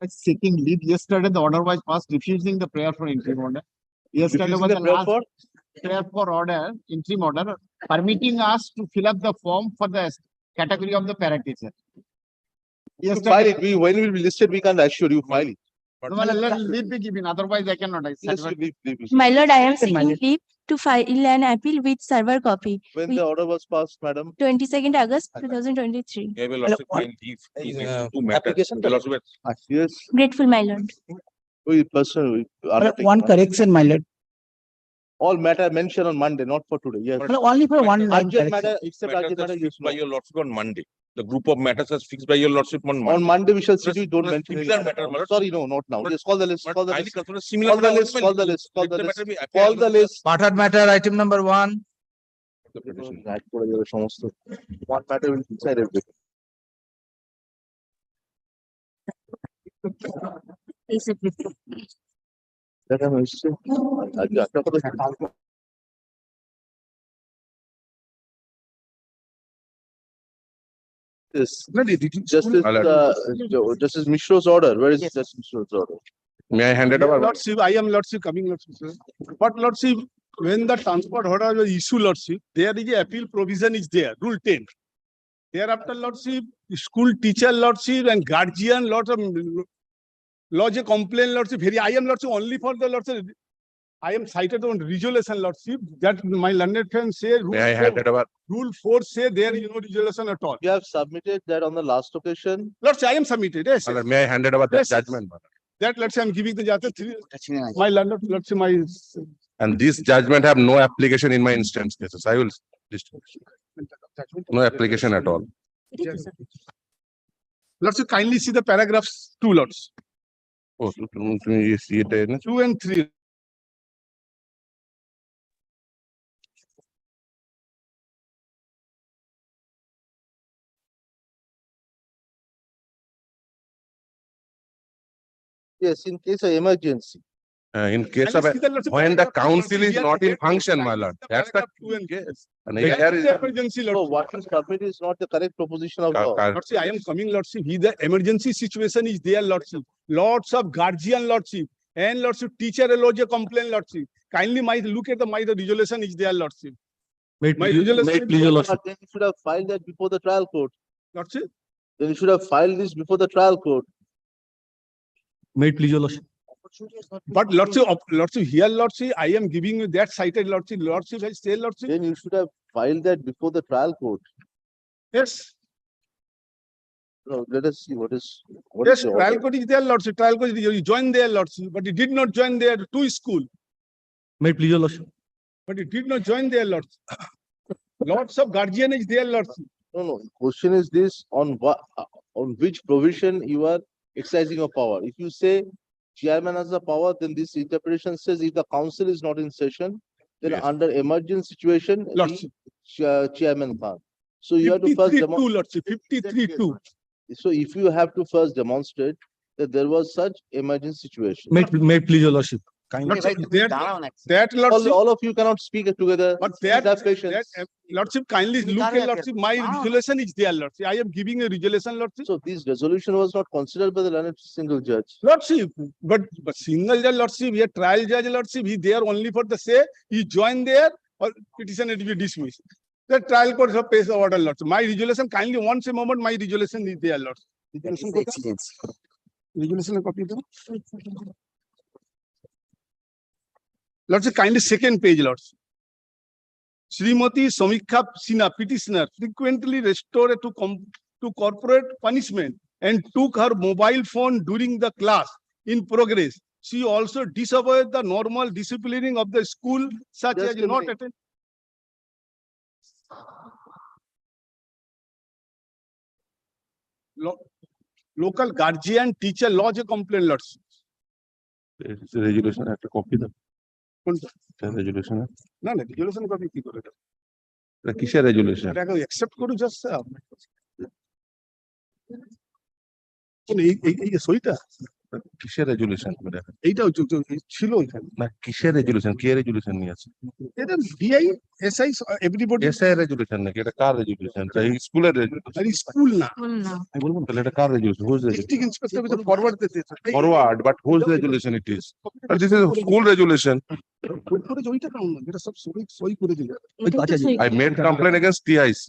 Seeking leave. Yesterday, the order was passed refusing the prayer for interim order. Yesterday was the last prayer for order, interim order, permitting us to fill up the form for the category of the para teacher. File it. When we will be listed, we can assure you file it. No, let leave be given. Otherwise, I cannot. Yes, leave. My lord, I am seeking leave to file an appeal with server copy. When the order was passed, madam? 22nd August 2023. Application. Yes. Grateful, my lord. One correction, my lord. All matter mentioned on Monday, not for today. Yes. Only for one line Urgent correction. matter, except urgent matter, yes, by no. your lordship on Monday. The group of matters is fixed by your lordship on Monday. On Monday, we shall see. We don't Plus mention similar it. matter, my lord. Sorry, no, not now. But- Yes, call the list. But Call the highly list. considered similar Call the matter list. also Call the will- list. Call let the the list. matter be Call the list. Parted matter, item number 1. One matter will decide everything. That I'm interested. This Justice Mishra's order. Where is Justice Mishra's order? May I hand it over? Lordship, I am Lordship coming, Lordship, sir. But Lordship, when the transport order was issued, Lordship, there is a appeal provision is there, Rule 10. Thereafter, Lordship, school teacher, Lordship, and guardian, Lordship, lodge a complaint, Lordship. Here I am, Lordship, only for the Lordship. I am cited on resolution, Lordship, that my learned friend say, May I hand it over? Rule 4 say there is no resolution at all. You have submitted that on the last occasion. Lordship, I am submitted, yes. My lord, may I hand it over the Yes, yes. judgment? My lord? That, Lordship, I am giving the judgment. My learned, Lordship, my. And this judgment have no application in my instance cases. I will distinguish. No application at all. Lordship, kindly see the paragraphs 2, Lords. Oh, you see it in 2 and 3. Yes, in case of emergency. in case of when the council is not in function, my lord. That's the case. And here is Emergency, So Lordship. what you submit is not the correct proposition of law. Lordship, I am coming, Lordship. The emergency situation is there, Lordship. Lots of guardian, Lordship. And Lordship, teacher lodge a complaint, Lordship. Kindly look at the resolution is there, Lordship. My resolution, please, your lordship. But then you should have filed that before the trial court. Lordship. Then you should have filed this before the trial court. May it please, your lordship. But Lordship, here, Lordship, I am giving you that cited, Lordship. Lordship, I say, Lordship. Then you should have filed that before the trial court. Yes. No, let us see what is. Yes, the trial order. court is there, Lordship. Trial court is you joined there, Lordship. But he did not join there to school. May it please, your lordship. But he did not join there, Lordship. Lots of guardian is there, Lordship. No. Question is this: on what, on which provision you are exercising your power? If you say chairman has the power, then this interpretation says if the council is not in session, then Yes. under emergency situation, the Lordship. chairman can't. So you have to first 53-2, Lordship. 53-2. So if you have to first demonstrate that there was such emergency situation. May it please, your lordship. Lordship, that Lordship. All of you cannot speak together. But Please have patience. Lordship, kindly look at Lordship. My resolution is there, Lordship. I am giving a resolution, Lordship. So this resolution was not considered by the learned single judge. Lordship, but single judge, Lordship, here trial judge, Lordship, he there only for the say, he joined there or petition it will be dismissed. The trial court have passed the order, Lordship. My resolution, kindly once a moment, my resolution is there, Lordship. Resolution copy. Lordship, kindly second page, Lordship. Srimati Samikha Sinha, petitioner, frequently restored to corporate punishment and took her mobile phone during the class in progress. She also disobeyed the normal disciplining of the school, such Just as a not minute. attend. Local guardian teacher lodge a complaint, Lordship. It's a resolution. I have to copy them. Resolution. না না resolution copy কি করে কিসের resolution? এটাকে accept করু just কোন এই সইটা কিসের রেজুলেশন? এইটা ছিল ওইখানে। না কিসের রেজুলেশন? কে রেজুলেশন নিয়ে আছে? এটা DI SI everybody SI resolution নাকি? এটা কার রেজুলেশন? স্কুলের রেজুলেশন? আর স্কুল না আমি বলবো তাহলে এটা কার resolution? Whose district inspector with forward দিতে forward, but whose regulation it is? But this is a school regulation. করে যে ওইটা কাউন্ট না, এটা সব সই সই করে দিল। I made complaint against TIC.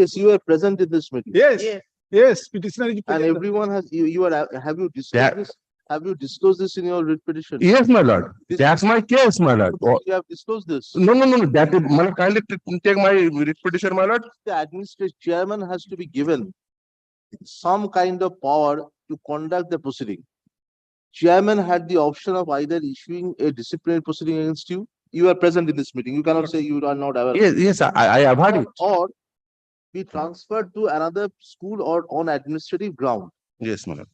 Yes, you are present in this meeting. Yes, petitioner is And present. everyone has, you are, have you disclosed That- this? Have you disclosed this in your writ petition? Yes, my lord. That's my case, my lord. Oh, You have disclosed this. no, that is, my lord, kindly take my writ petition, my lord. The administrative chairman has to be given some kind of power to conduct the proceeding. Chairman had the option of either issuing a disciplinary proceeding against you. You are present in this meeting. You cannot say you are not aware. Yes, I have heard it. Or be transferred to another school or on administrative ground. Yes, my lord.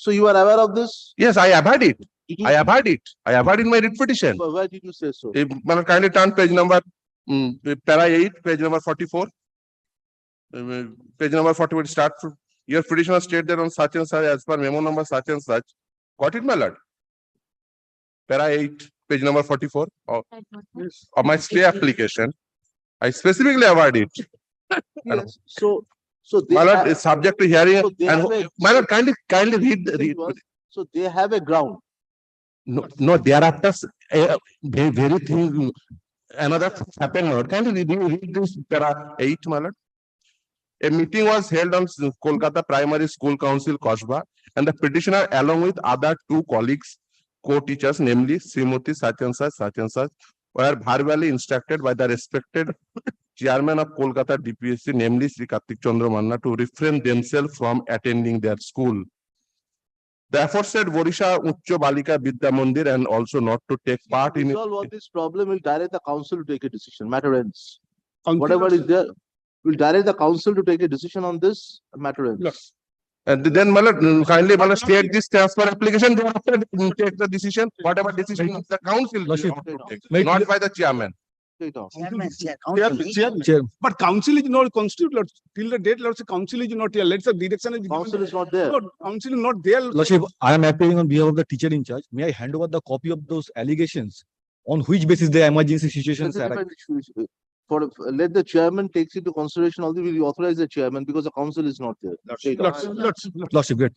So you are aware of this? Yes, I have heard it. Did you- I have heard it. I have heard in my writ petition. Why did you say so? If, my lord, kindly turn page number, para 8, page number 44. Page number 44, start from, your petitioner state that on such and such as per memo number such and such. Got it, my lord? Para 8, page number 44 of my stay application. I specifically avoid it. Yes, so they My lord, have, is subject to hearing So they and, have a- my lord, kindly read, so they have a ground. no, thereafter, very thing, another happened, my lord. Kindly read this para 8, my lord. A meeting was held on Kolkata Primary School Council, Kosba, and the petitioner along with other two colleagues, co-teachers, namely Srimati such and such, were verbally instructed by the respected chairman of Kolkata DPSC, namely Sri Kartik Chandra Manna, to refrain themselves from attending their school. The aforesaid Vorisha Uchcho Balika Vidya Mandir and also not to take part in it. Resolve all this problem, will direct the council to take a decision, matter ends. Council Whatever also- is there, will direct the council to take a decision on this, matter ends. Yes. And then, my lord, kindly, my lord, state this transfer application, thereafter take the decision, whatever decision the council will Lordship. have to take, May- not by the chairman. Take it off. Chairman. Chair, But council is not constituted, Lord. Till the date, Lord, council is not here. Let's say direction is. given. Council is not there. No, council is not there. Lordship, I am appearing on behalf of the teacher in charge. May I hand over the copy of those allegations on which basis the emergency situations That's a arise? different issue. Let the chairman takes into consideration, although we will authorize the chairman because the council is not there. Take it off. Lordship, great.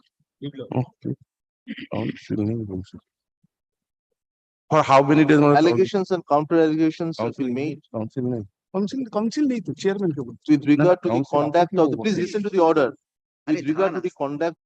For how many days? my lord? Allegations and counter allegations have been made Council नहीं तो chairman के बोल. with regard to the council conduct of the, please listen to the order. With regard to the conduct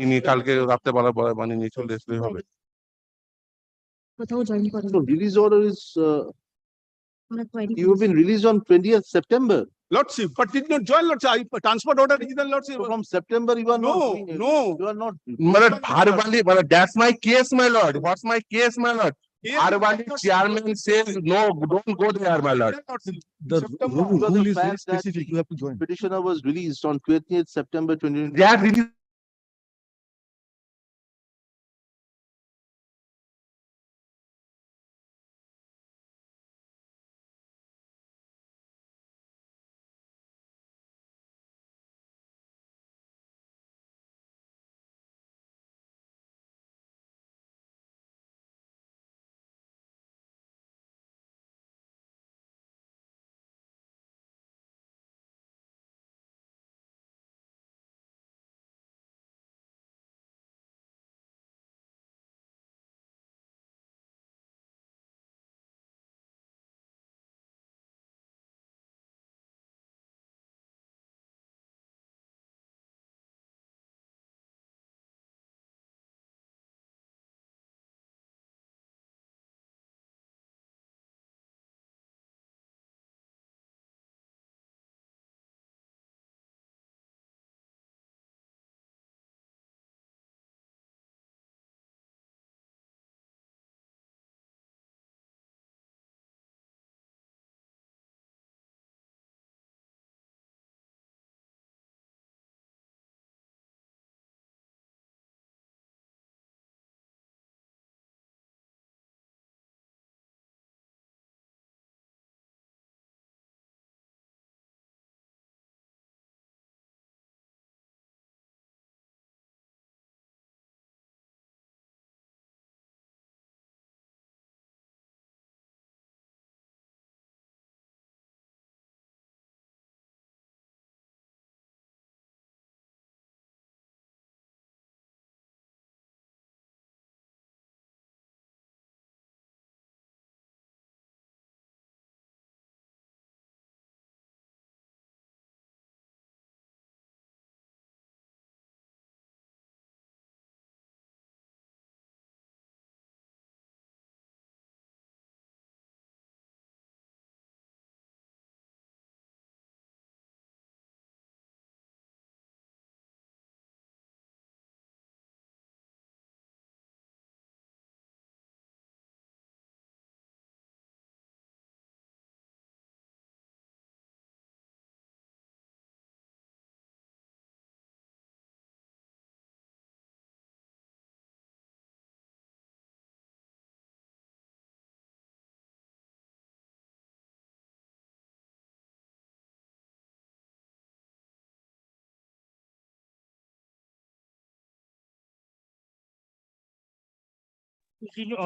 ইনি কালকে রাত্রে মানে নিয়ে চলে আসলে হবে। কোথাও জয়েন করে So release order is, আমরা query you have been released on 20th September. Lordship, but did not join lordship. Transport order is the lordship. So from September, you are not No, doing it. no. You are not. মানে verbally, মানে that's my case, my lord. What's my case, my lord? Verbally, chairman says, no, don't go there, my lord. The September. rule Because the is very fact that specific, you have to join. Petitioner was released on 20th September 2020. That really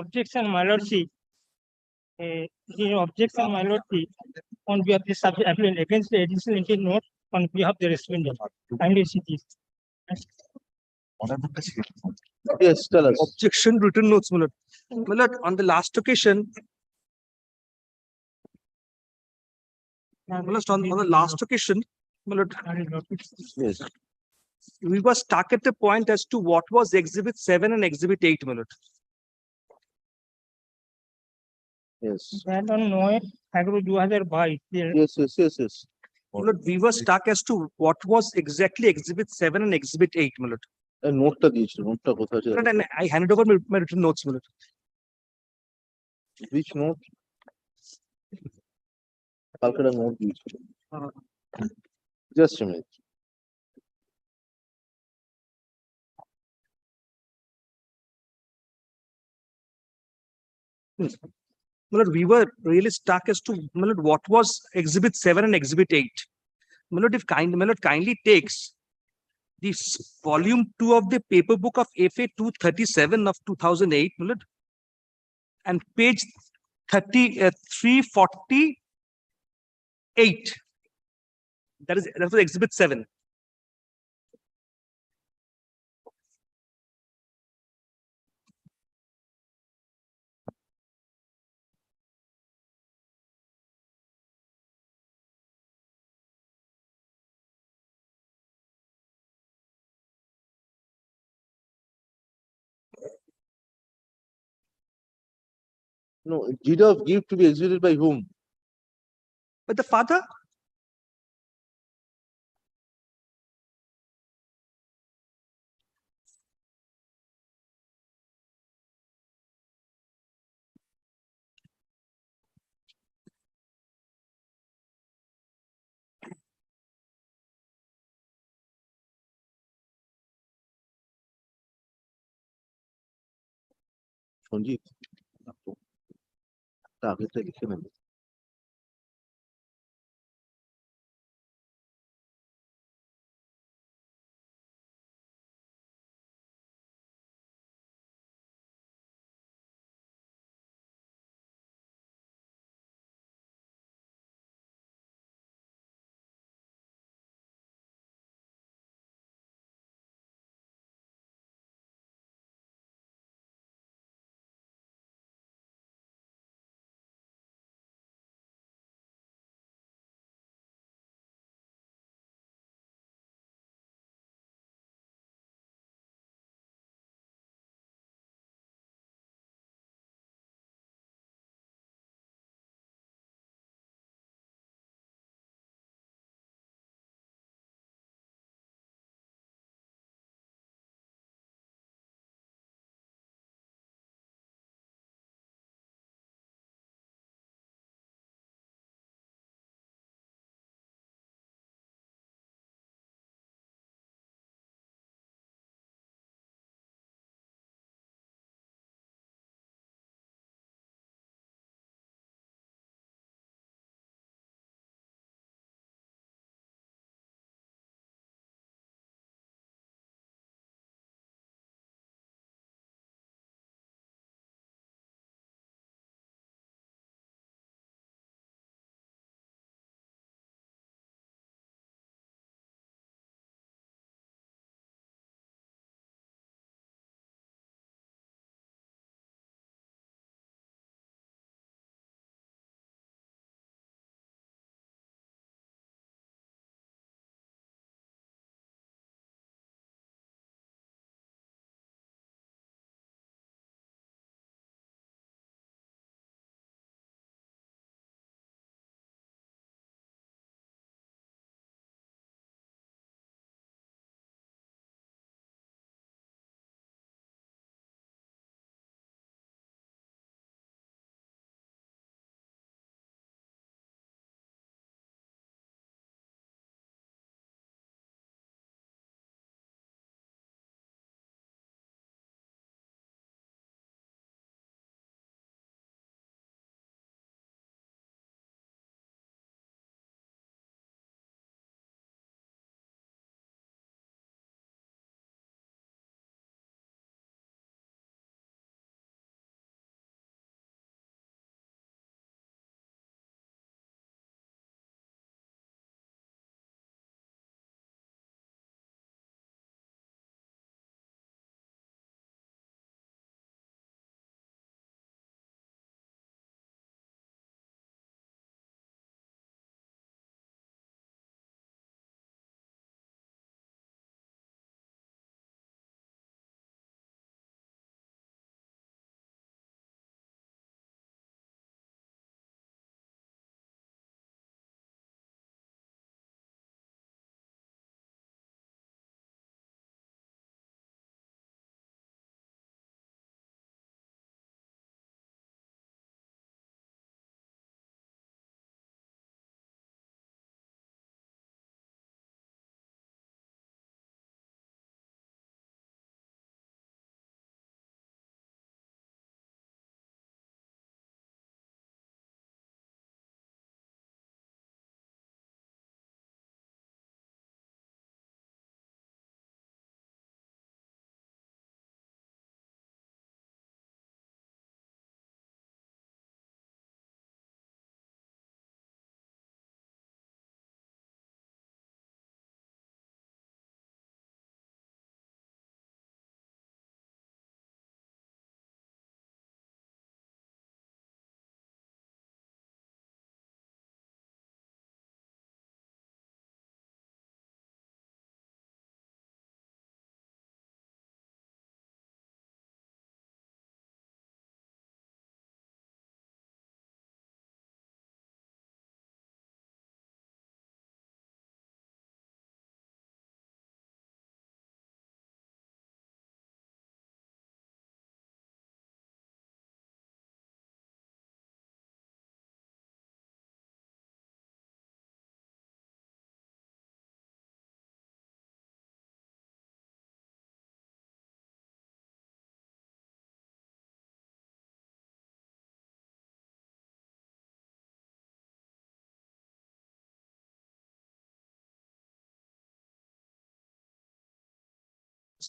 Objection, my lordship. Objection, my lordship, on behalf of the subject appellant against the additional entry note on behalf of the respondent. Kindly see this. Yes, tell us. Objection written notes, my lord. My lord, on the last occasion, my lord, on the last occasion, my lord, Yes. we were stuck at the point as to what was exhibit 7 and exhibit 8, my lord. Yes. That on 9/11/2022 Yes. My lord, we were stuck as to what was exactly exhibit 7 and exhibit 8, my lord. নোটটা দিয়েছিল, নোটটা কোথায় ছিল? My lord, and I handed over my written notes, my lord. Which note? কালকে একটা note দিয়েছিল। Just a minute. My lord, we were really stuck as to, my lord, what was exhibit 7 and exhibit 8. My lord, my lord kindly takes this volume 2 of the paper book of FA 237 of 2008, my lord, and page 348. That was exhibit 7. No, deed of gift to be executed by whom? But the father, Sanjit একটা আগেরটা লিখে নেন।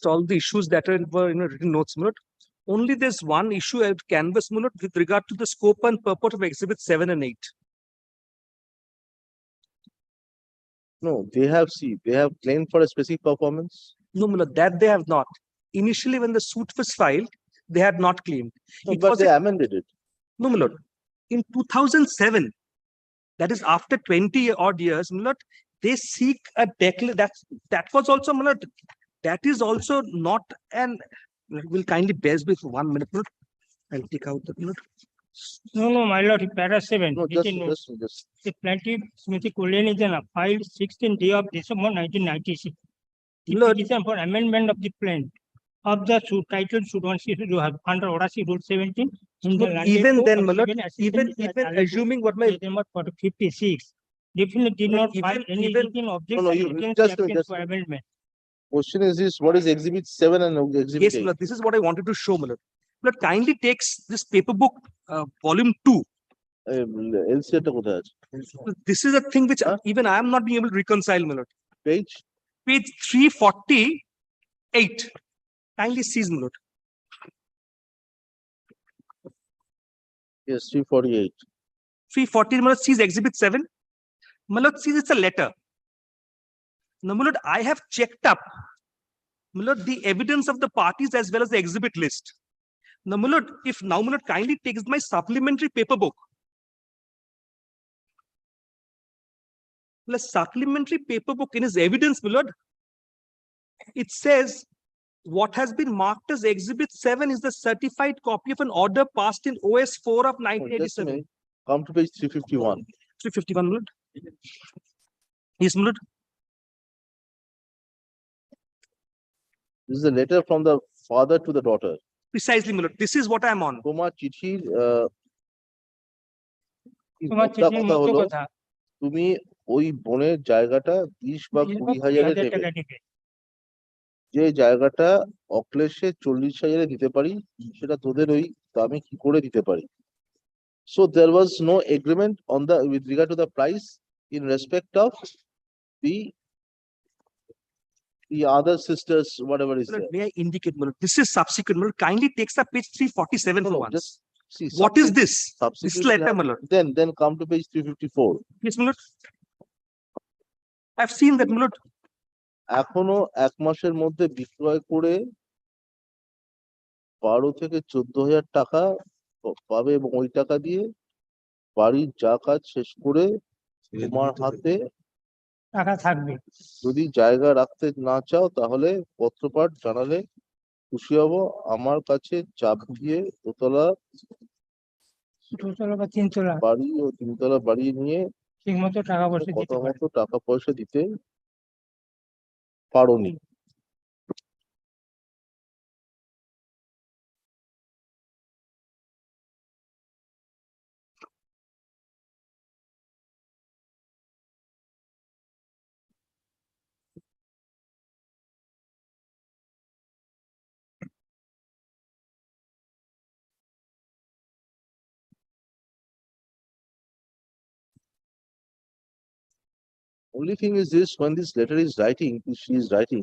all the issues that were in written notes, my lord. Only there's one issue at canvas, my lord, with regard to the scope and purport of exhibits 7 and 8. No, they have claimed for a specific performance. No, my lord, that they have not. Initially, when the suit was filed, they had not claimed. No, It but was they amended it. No, my lord. In 2007, that is after 20 odd years, my lord, they seek a declaration. That was also, my lord, that is also not an. Will kindly bear with me for 1 minute, my lord. I'll take out the my lord. No, my lord, para 7. No, written note. just. The plaintiff, Srimati Kuleni Jana, filed 16th day of December 1996. The Lord. petition for amendment of the plan of the suit titled suit on you have under Odasi Rule 17. In the Look, landed even court then, of my lord, civil even assistance assuming what my December 56. Definitely did But not even- file any even- written objection No, you- against just the a minute, appeals just for a minute. amendment. Question is this, what is exhibit 7 and exhibit yes, 8? my lord, this is what I wanted to show, my lord. My lord, kindly takes this paper book, volume 2. LCR টা কোথায় আছে? This is a thing which Huh? even I am not being able to reconcile, my lord. Page? Page 348. Kindly seize, my lord. Yes, 348. 340, my lord, sees exhibit 7. My lord, sees it's a letter. Now, my lord, I have checked up, my lord, the evidence of the parties as well as the exhibit list. Now, my lord, if now, my lord, kindly takes my supplementary paper book. Plus supplementary paper book in his evidence, my lord, it says what has been marked as exhibit 7 is the certified copy of an order passed in OS 4 of Oh, just a 1987. minute. Come to page 351. 351, my lord. Yes, my lord. This is a letter from the father to the daughter. Precisely, my lord. This is what I'm on. তোমার চিঠির তোমার মোদ্দা চিঠির কথা মতো হলো কথা তুমি ওই বোনের জায়গাটা 20 বা 20,000 20,000 দেবে। টাকা দিবে। যে জায়গাটা অক্লেশে 40,000 দিতে পারি সেটা তোদের ওই দামে কি করে দিতে পারি। So there was no agreement on the with regard to the price in respect of the other sisters, whatever is My lord, there. may I indicate, my lord? This is subsequent, my lord. Kindly takes up page 347 No, for no, once. just see. What is this? This Subsequent letter, my lord. then come to page 354. Yes, my lord. I've seen that, my lord. এখনো 1 মাসের মধ্যে বিক্রয় করে 12 থেকে 14,000 টাকা পাবে এবং ওই টাকা দিয়ে বাড়ির যা কাজ শেষ করে তোমার হাতে টাকা থাকবে। যদি জায়গা রাখতে না চাও তাহলে পত্রপাঠ জানালে খুশি হব। আমার কাছে চাপ দিয়ে দোতলা 2 তলা বা 3 তলা বাড়ি ও 3 তলা বাড়ি নিয়ে ঠিক মতো টাকা পয়সা দিতে কথা পারে। মতো টাকা পয়সা দিতে পারোনি। Only thing is this, when this letter is writing, she is writing,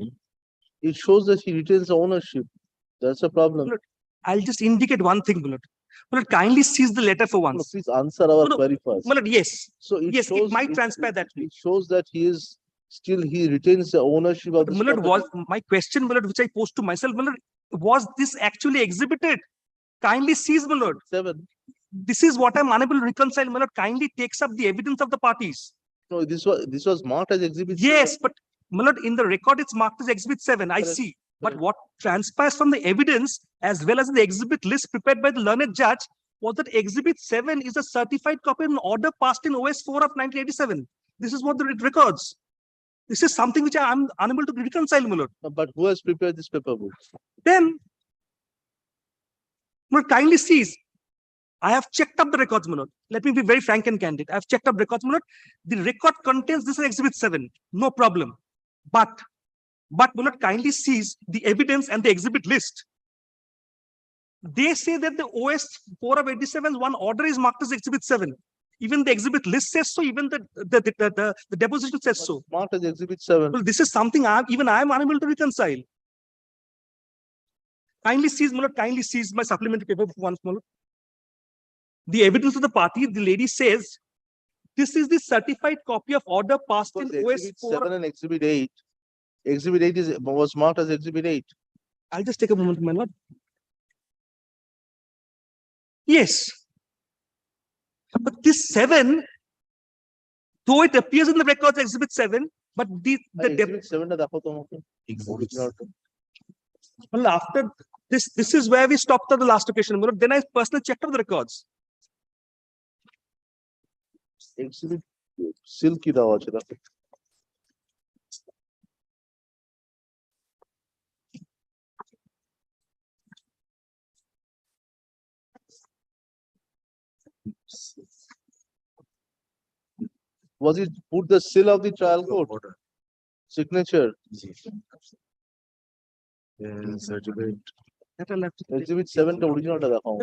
it shows that she retains the ownership. That's a problem. Look, I'll just indicate one thing, my lord. My lord, kindly seize the letter for No, once. please answer our No, query first. My lord, yes. So it Yes, shows, it might transpire that way. it shows that he retains the ownership of this My lord, property. was my question, my lord, which I posed to myself, my lord, was this actually exhibited? Kindly seize, my lord. 7. This is what I'm unable to reconcile, my lord. Kindly takes up the evidence of the parties. No, this was marked as exhibit. Yes, 7. but my lord, in the record, it's marked as exhibit 7. I Correct, see. But correct. what transpires from the evidence as well as the exhibit list prepared by the learned judge was that exhibit 7 is a certified copy of an order passed in OS 4 of 1987. This is what it records. This is something which I am unable to reconcile, my lord. But who has prepared this paper book? Then, my lord, kindly seize. I have checked up the records, my lord. Let me be very frank and candid. I have checked up records, my lord. The record contains this as exhibit 7. No problem. But my lord, kindly seize the evidence and the exhibit list. They say that the OS 4 of 87's one order is marked as exhibit 7. Even the exhibit list says so, even the deposition says so. Marked as exhibit 7. Well, this is something I am unable to reconcile. Kindly seize, my lord, kindly seize my supplementary paper once more. The evidence of the party, the lady says, this is the certified copy of order passed in Because OS exhibit 4. 7 and exhibit 8. Exhibit 8 was marked as exhibit 8. I'll just take a moment, my lord. Yes. But this 7, though it appears in the records exhibit 7, but the Exhibit 7 টা দেখো তো আমাকে। Original টা। well, after this is where we stopped at the last occasion. My lord. Then I personally checked out the records. Exhibit seal কি দেওয়া আছে দেখো। Was it put the seal of the trial court? Signature. That I'll have to take. Exhibit 7 টা original টা দেখাও।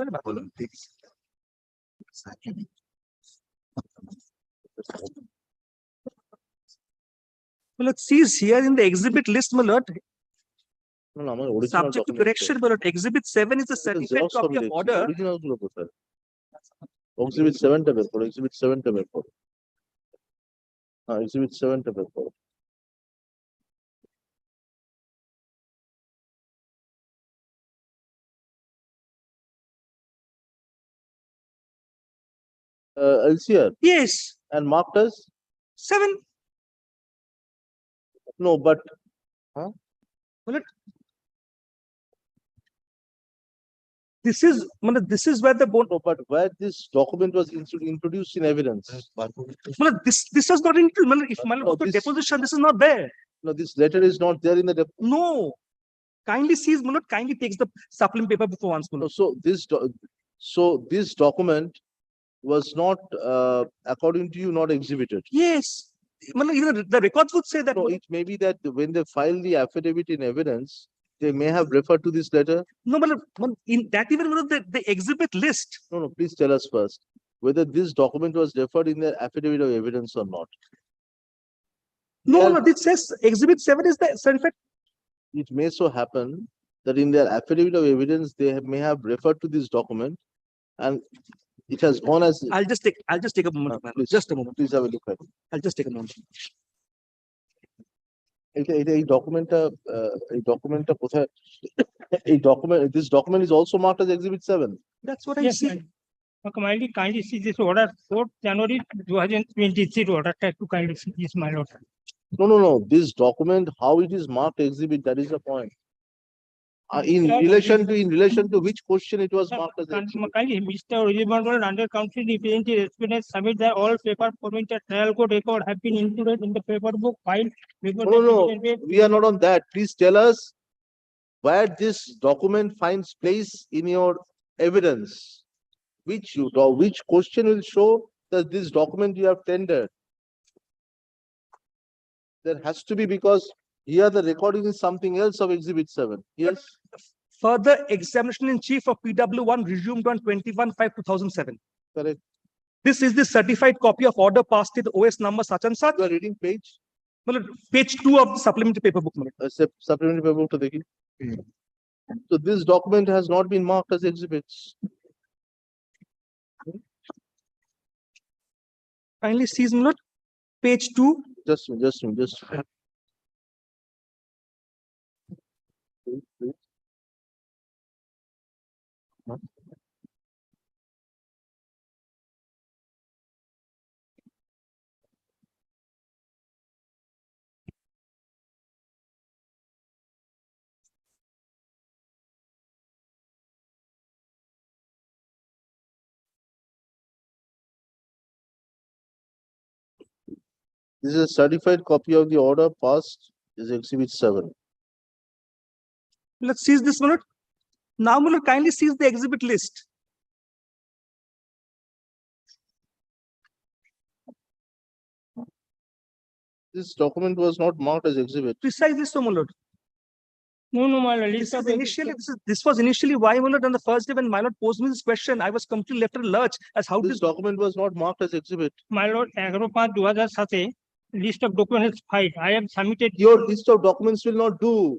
Well, it sees here in the exhibit list, my lord, না, না, আমার original subject to document correction, my lord, exhibit 7 is a এটা certified xerox copy of দেখছি, order. original গুলো কোথায়? Exhibit 7 টা বের করো, exhibit 7 টা বের করো। হ্যাঁ, exhibit 7 টা বের করো। LCR Yes, and marked as 7. no, but This is, my lord, this is where the bone. no, but where this document was introduced in evidence. My lord, this was not into, my lord, if my No, lord, this- deposition, this is not there. No, this letter is not there in the No. Kindly sees, my lord, kindly takes the supplement paper before once, my no, lord. so this document was not according to you not exhibited. Yes. My lord, even the records would say that. No, my lord. it may be that when they file the affidavit in evidence, they may have referred to this letter. No, my lord, in that even, my lord, the exhibit list. No, please tell us first whether this document was referred in the affidavit of evidence or not. No, Yeah. my lord, it says exhibit 7 is the certified. It may so happen that in their affidavit of evidence, may have referred to this document and it has gone as, I'll just take a moment, my lord. please. Just a moment. please have a look at it. I'll just take a moment. এই documentটা কোথায়? This document is also marked as exhibit 7. That's what I Yes, see. kindly see this order, 4th January 2023 order, to kindly see this, my lord. No. This document, how it is marked exhibit, that is the point. In relation to which question it was marked as exhibit. Kindly, Mr. Ujibandal, under country representing respondents submit that all paper permitted trial court record have been included in the paper book filed before the No, division we are not on that. Please tell us where this document finds place in your evidence. Which question will show that this document you have tendered? There has to be, because here the recording is something else of exhibit 7. Yes, Further examination in chief of PW1 resumed on 21/5/2007. correct. This is the certified copy of order passed in OS number such and such. You are reading page, My lord, page 2 of the supplementary paper book, my lord. supplementary paper to dekhi. So this document has not been marked as exhibits. Kindly seize, my lord, page 2. Just. This is a certified copy of the order passed is exhibit 7. Let's seize this, my lord. Now, my lord, kindly seize the exhibit list. This document was not marked as exhibit. Precisely so, my lord. No, my lord. This was initially why, my lord, on the first day when my lord posed me this question, I was completely left at a lurch as how This this. document was not marked as exhibit. My lord, 11/5/2007, list of documents filed. I have submitted. Your list of documents will not do.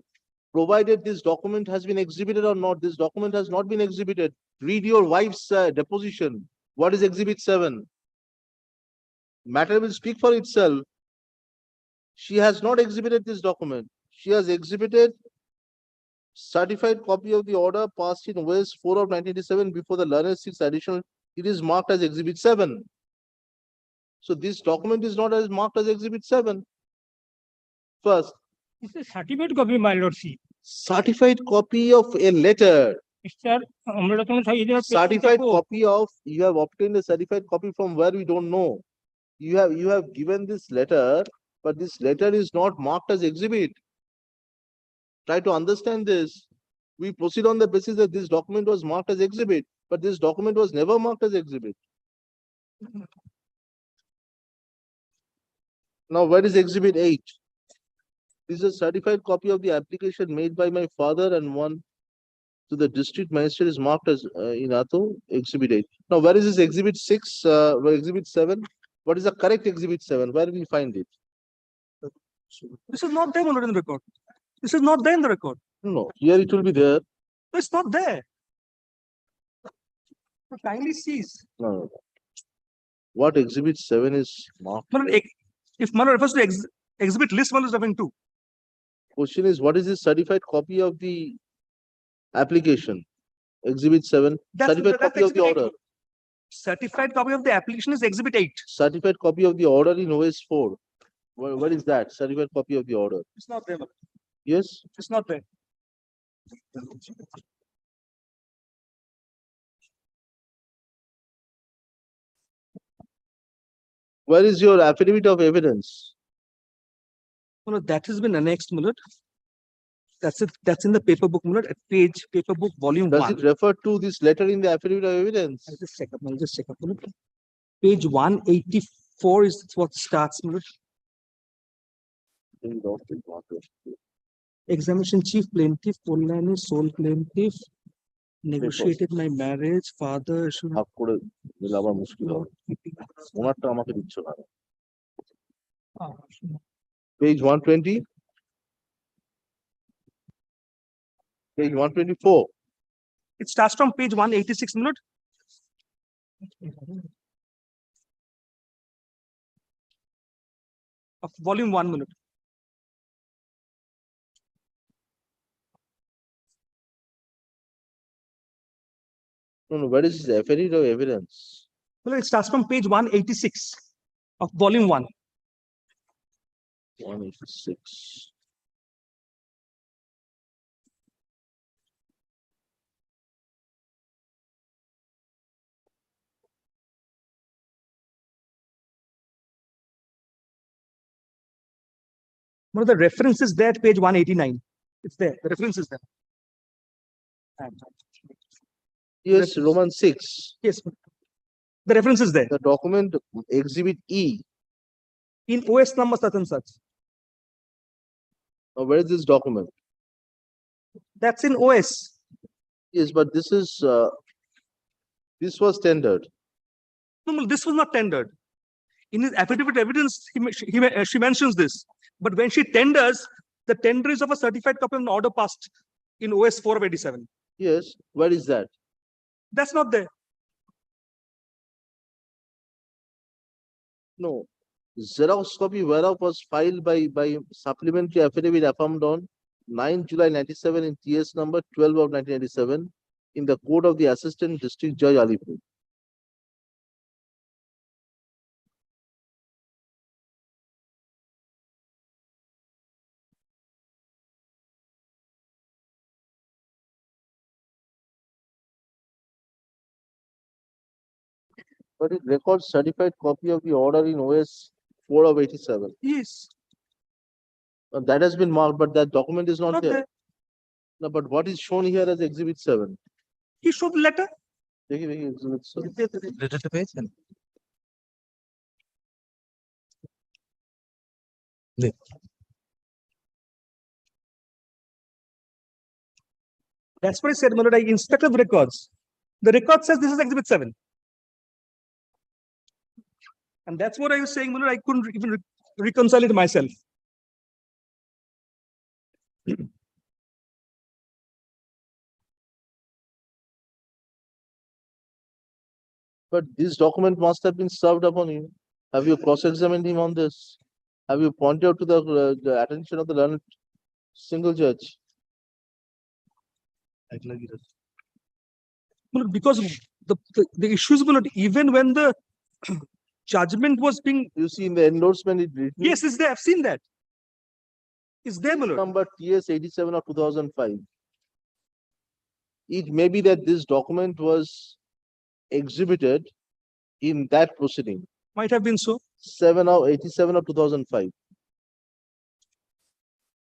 provided this document has been exhibited or not. This document has not been exhibited. Read your wife's deposition. What is Exhibit 7? Matter will speak for itself. She has not exhibited this document. She has exhibited certified copy of the order passed in OS 4 of 1987 before the learner 6 additional. It is marked as Exhibit 7. So this document is not as marked as Exhibit 7. First, It's a certified copy, my lordship. certified copy of a letter. Mr. Certified copy of, you have obtained a certified copy from where we don't know. You have given this letter, but this letter is not marked as exhibit. Try to understand this. We proceed on the basis that this document was marked as exhibit, but this document was never marked as exhibit. Now, where is Exhibit 8? This is a certified copy of the application made by my father and one to the district magistrate is marked as in Atho, Exhibit 8. Now, where is this Exhibit 6, Exhibit 7? What is the correct Exhibit 7? Where will we find it? This is not there, my lord, in the record. This is not there in the record. No, here it will be there. No, it's not there. So kindly cease. No. What Exhibit 7 is marked? My lord, if my lord refers to exhibit list, my lord is referring to. Question is, what is this certified copy of the application? Exhibit 7, certified copy of the exhibit order. 8. Certified copy of the application is exhibit 8. Certified copy of the order in OS 4. What is that? Certified copy of the order. It's not there, my lord. Yes? It's not there. Where is your affidavit of evidence? My lord, that has been annexed, my lord. That's it. That's in the paper book, my lord, at page paper book volume Does 1. it refer to this letter in the affidavit of evidence? I'll just check up. I'll just check up. My lord. Page 184 is what starts, my lord. Examination chief plaintiff, Pollani, sole plaintiff, negotiated my marriage, father should ভাগ করে দিলে আবার মুশকিল হবে। ওনারটা আমাকে দিচ্ছ না। Page 120. Page 124. It starts from page 186, my lord. Of volume 1, my lord. No, where is this affidavit of evidence? Well, it starts from page 186 of volume 1. 186. One of the reference is there at page 189. It's there. The reference is there. Yes, Roman 6. Yes. The reference is there. The document Exhibit E. In OS number such and such. Now, where is this document? That's in OS. Yes, but this is this was tendered. No, this was not tendered. In his affidavit evidence, she mentions this. But when she tenders, the tender is of a certified copy of an order passed in OS 4 of 87. Yes, where is that? That's not there. No. Xerox copy whereof was filed by supplementary affidavit affirmed on 9 July 97 in TS number 12 of 1997 in the court of the Assistant District Judge Alipur. But it records certified copy of the order in OS 4 of 87. Yes. That has been marked, but that document is not Not there. there. No, but what is shown here as Exhibit 7? He showed the letter. Exhibit 7. That's what I said, my lord. I inspected the records. The record says this is Exhibit 7. And that's what I was saying, my lord. I couldn't even reconcile it myself. But this document must have been served upon you. Have you cross-examined him on this? Have you pointed out to the attention of the learned single judge? Well, because the issues were not even when the judgment was being, You see in the endorsement, it written. yes, is there, I've seen that. Is there, my lord? Number TS 87 of 2005. It may be that this document was exhibited in that proceeding, Might have been so. 87 of 2005.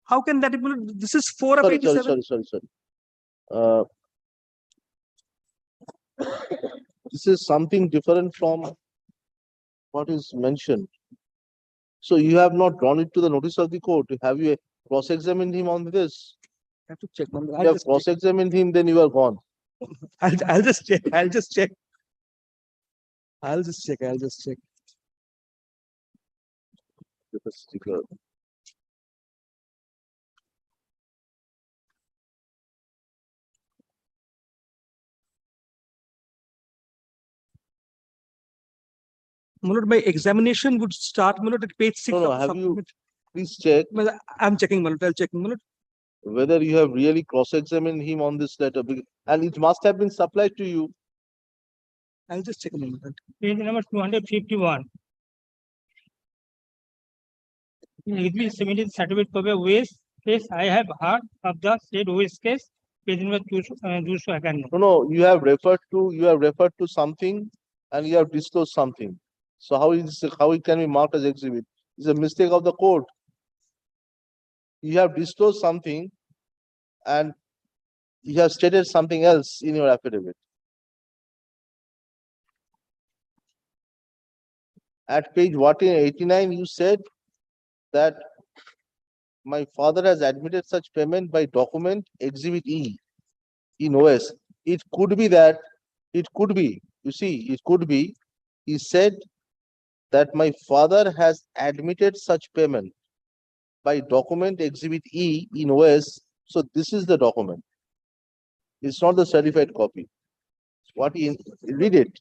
How can that be? My lord? This is 4 of Sorry. 87. This is something different from what is mentioned. So you have not drawn it to the notice of the court. Have you cross-examined him on this? I have to check. My lord. If I'll you have just check. cross-examined him, then you are gone. I'll just check. I'll just check. I'll just check. I'll just check. With a sticker. My lord, my examination would start, my lord, at page 6 No, of the have you- supplement. Please check My lord, I'm checking, my lord. I'll check, my lord. whether you have really cross-examined him on this letter. And it must have been supplied to you. I'll just check a moment. Page number 251. In Exhibit 17 certificate copy of West case, I have heard of the said West case, page number 251. No, you have referred to something and you have disclosed something. So how it can be marked as exhibit? It's a mistake of the court. You have disclosed something and you have stated something else in your affidavit. At page 89, you said that my father has admitted such payment by document exhibit E in OS. It could be, you see, it could be, he said that my father has admitted such payment by document exhibit E in OS. So this is the document. It's not the certified copy. Read it.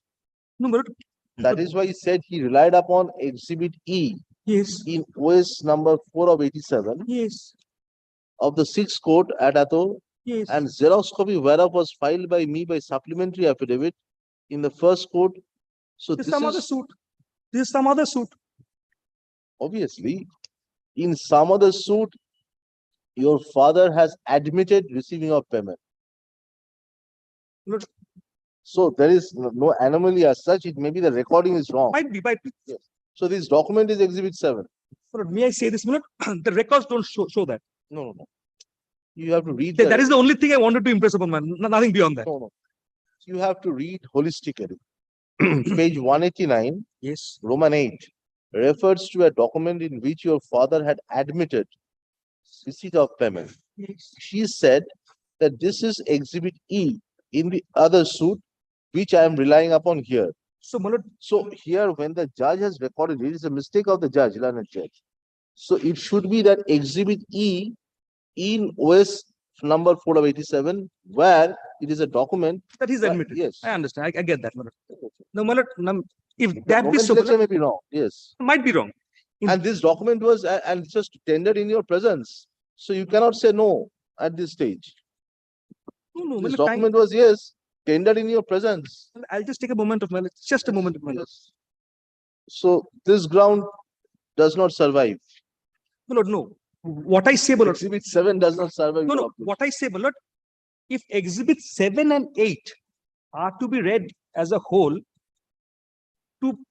No, my lord. That is why he said he relied upon exhibit E Yes. in OS number 4 of 87 Yes. of the 6th court at Ato, Yes. and Xerox copy whereof was filed by me by supplementary affidavit in the 1st court. So This this is some other is suit. This is some other suit. obviously in some other suit, your father has admitted receiving of payment. Lord, So there is no anomaly as such. It may be the recording is wrong. might be. So this document is exhibit 7. Lord, may I say this, my lord? The records don't show that. No. You have to read That is the only thing I wanted to impress upon, man. Nothing beyond that. No. You have to read holistically. Page 189, Yes. Roman 8, refers to a document in which your father had admitted receipt of payment. Yes. She said that this is exhibit E in the other suit, which I am relying upon here. So, my lord, So here, when the judge has recorded, it is a mistake of the judge, learned judge. So it should be that exhibit E in OS number 4 of 87, where it is a document. that is admitted. Yes. I understand. I get that, my lord. No, my lord, if that be so, my Nomenclature lord, may be wrong, yes. might be wrong. And this document was, and just tendered in your presence. So you cannot say no at this stage. No, my This lord, document was, yes, tendered in your presence. I'll just take a moment of my lord. Just a moment of my lord. Yes. So this ground does not survive. My lord, no. What I say, my lord, Exhibit 7 does not survive. no, your no. objection. What I say, my lord, if exhibits 7 and 8 are to be read as a whole,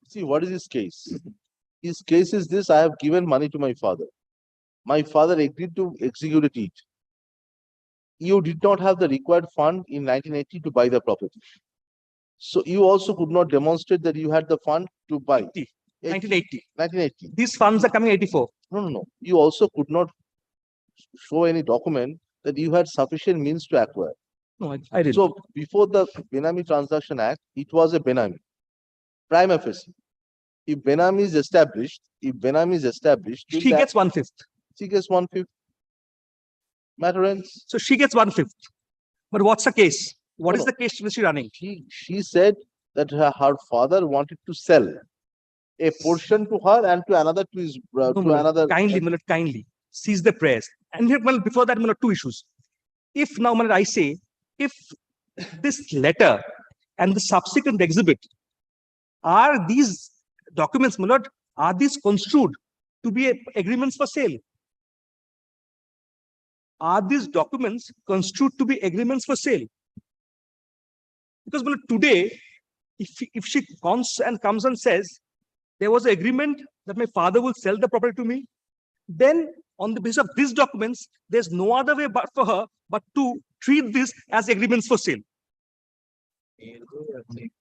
See, what is his case? His case is this: I have given money to my father. My father agreed to execute a deed. You did not have the required fund in 1980 to buy the property. So you also could not demonstrate that you had the fund to buy. 1980. 1980. These funds are coming 84. No. You also could not show any document that you had sufficient means to acquire. No, I didn't. So before the Benami Transaction Act, it was a Benami. Prima facie. If Benami is established, she gets 1/5. She gets 1/5. Matter ends. So she gets 1/5. But what's the case? What is No. the case which she's running? She said that her father wanted to sell a portion to her and to another to his No, to my lord, another. kindly, my lord, kindly cease the prayers. And here, well, before that, my lord, two issues. If now, my lord, I say, if this letter and the subsequent exhibit are these documents, my lord, are these construed to be agreements for sale? Are these documents construed to be agreements for sale? Because, my lord, today, if she comes and says there was an agreement that my father will sell the property to me, then on the basis of these documents, there's no other way but for her but to treat this as agreements for sale.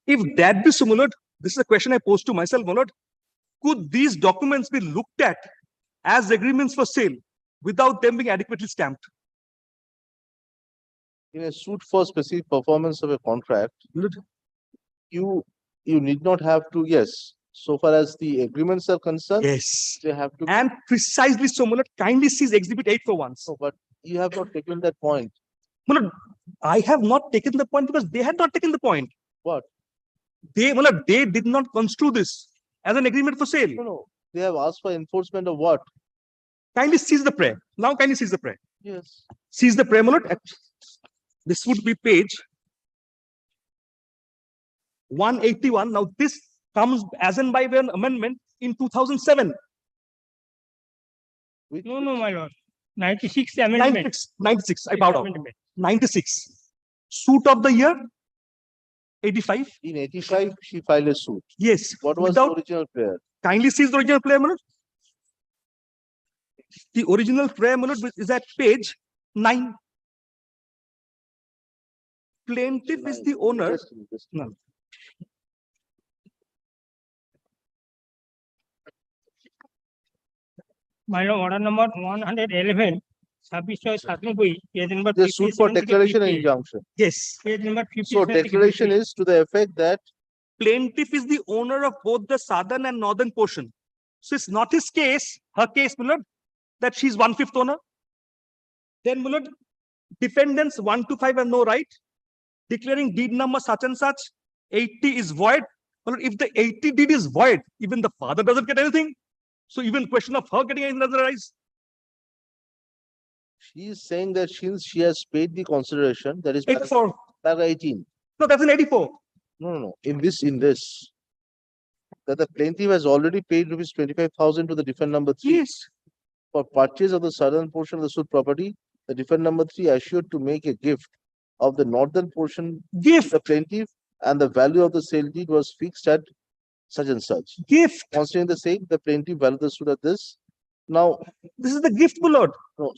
If that be so, my lord, this is a question I pose to myself, my lord. Could these documents be looked at as agreements for sale without them being adequately stamped? In a suit for specific performance of a contract, My lord, you need not have to, yes, so far as the agreements are concerned, yes. they have to. And precisely so, my lord, kindly seize exhibit 8 for once. No, but you have not taken that point. My lord, I have not taken the point because they had not taken the point. What? They, my lord, they did not construe this as an agreement for sale. No, they have asked for enforcement of what? Kindly seize the prayer. Now kindly seize the prayer. Yes. Seize the prayer, my lord. This would be page 181. Now this comes as an by way of amendment in 2007. No, my lord. 96 amendment. 96. I bowed out. Amendment. 96. Suit of the year 85. In 85, she filed a suit. Yes. What was Without- the original prayer? Kindly seize the original prayer, my lord. The original prayer, my lord, is at page 9. Plaintiff is the owner. Interesting. No. My lord, order number 111, 2697, page number The suit for 57 to declaration and 58. injunction. Yes. Page number So 57 to declaration 58. is to the effect that Plaintiff is the owner of both the southern and northern portion. So it's not his case, her case, my lord, that she's 1/5 owner. Then, my lord, defendants 1 to 5 have no right. Declaring deed number such and such, 80 is void. My lord, if the 80 deed is void, even the father doesn't get anything. So even question of her getting anything doesn't arise. she is saying that since she has paid the consideration, that is 84. paragraph 18. No, that's an 84. No. In this, that the plaintiff has already paid rupees 25,000 to the defendant number 3 Yes. for purchase of the southern portion of the suit property. The defendant number 3 assured to make a gift of the northern portion to Gift. the plaintiff, and the value of the sale deed was fixed at such and such. Gift. Considering the same, the plaintiff valued the suit at this. Now, This is the gift, my lord. no,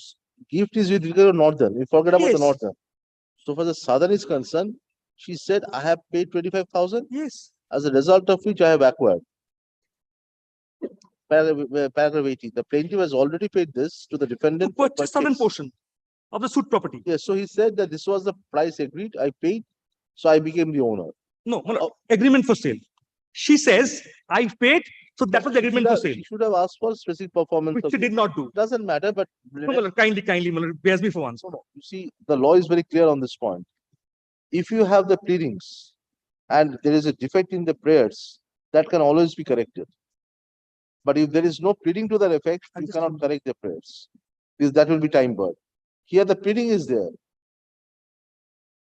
gift is with regard to northern. We forget about Yes. the northern. So far the southern is concerned, she said, I have paid 25,000, Yes. as a result of which I have acquired. Paragraph 80. The plaintiff has already paid this to the To defendant. for purchase southern purchase. portion of the suit property. Yes, so he said that this was the price agreed, I paid, so I became the owner. No, my lord, agreement for sale. She says, I paid, so that was the agreement for sale, She should have asked for specific performance. which of she the- did not do. Doesn't matter, but No, my lord, kindly, my lord, bears me for once. No, you see, the law is very clear on this point. If you have the pleadings and there is a defect in the prayers, that can always be corrected. But if there is no pleading to that effect, I you just cannot want- correct the prayers. Because that will be time barred. Here the pleading is there.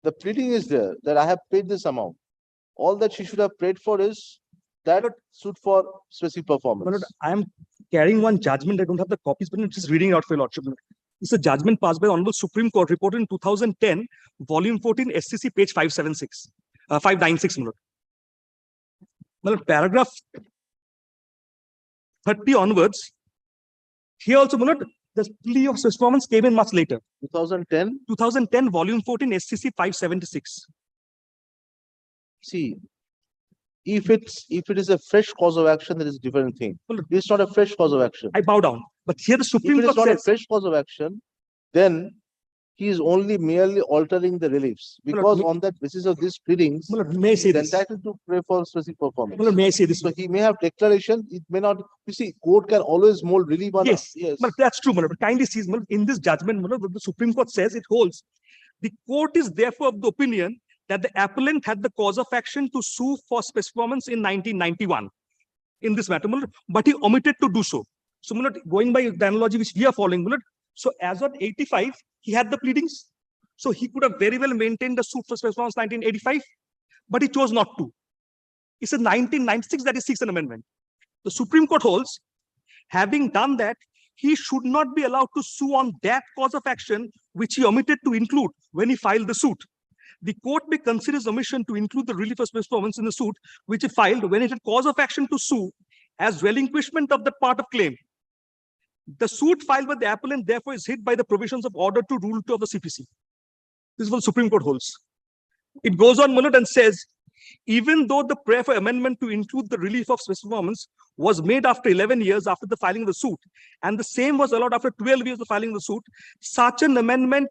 The pleading is there that I have paid this amount. All that she should have prayed for is that suit for specific My lord, performance. I am carrying one judgment. I don't have the copies, but I'm just reading it out for your lordship. It's a judgment passed by the Honorable Supreme Court, reported in 2010, volume 14, SCC, page 576, 596, my lord. My lord, paragraph 30 onwards. Here also, my lord, the plea of performance came in much later. 2010, 2010, volume 14, SCC 576. see, if it is a fresh cause of action, that is a different thing. Well, It's not a fresh cause of action. I bow down. But here the If Supreme it is Court not a says, fresh cause of action, then he is only merely altering the reliefs. Because me- on that basis of these pleadings, my lord, may I he say is this? entitled to pray for specific My lord, performance. may I say this? So he may have declaration, it may not, you see, court can always mold relief on. Yes, Yes. but that's true, my lord. Kindly see, my lord, in this judgment, my lord, what the Supreme Court says, it holds. The court is therefore of the opinion that the appellant had the cause of action to sue for specific performance in 1991 in this matter, but he omitted to do so. So, going by the analogy which we are following, so as on 85, he had the pleadings. So he could have very well maintained the suit for specific performance 1985, but he chose not to. It's in 1996 that he seeks an amendment. The Supreme Court holds, having done that, he should not be allowed to sue on that cause of action which he omitted to include when he filed the suit. The court may consider his omission to include the relief of specific performance in the suit which he filed when it had cause of action to sue as relinquishment of the part of claim. The suit filed by the appellant therefore is hit by the provisions of Order 2, Rule 2 of the CPC. This is what the Supreme Court holds. It goes on, and says, even though the prayer for amendment to include the relief of specific performance was made after 11 years after the filing of the suit, and the same was allowed after 12 years of filing of the suit, such an amendment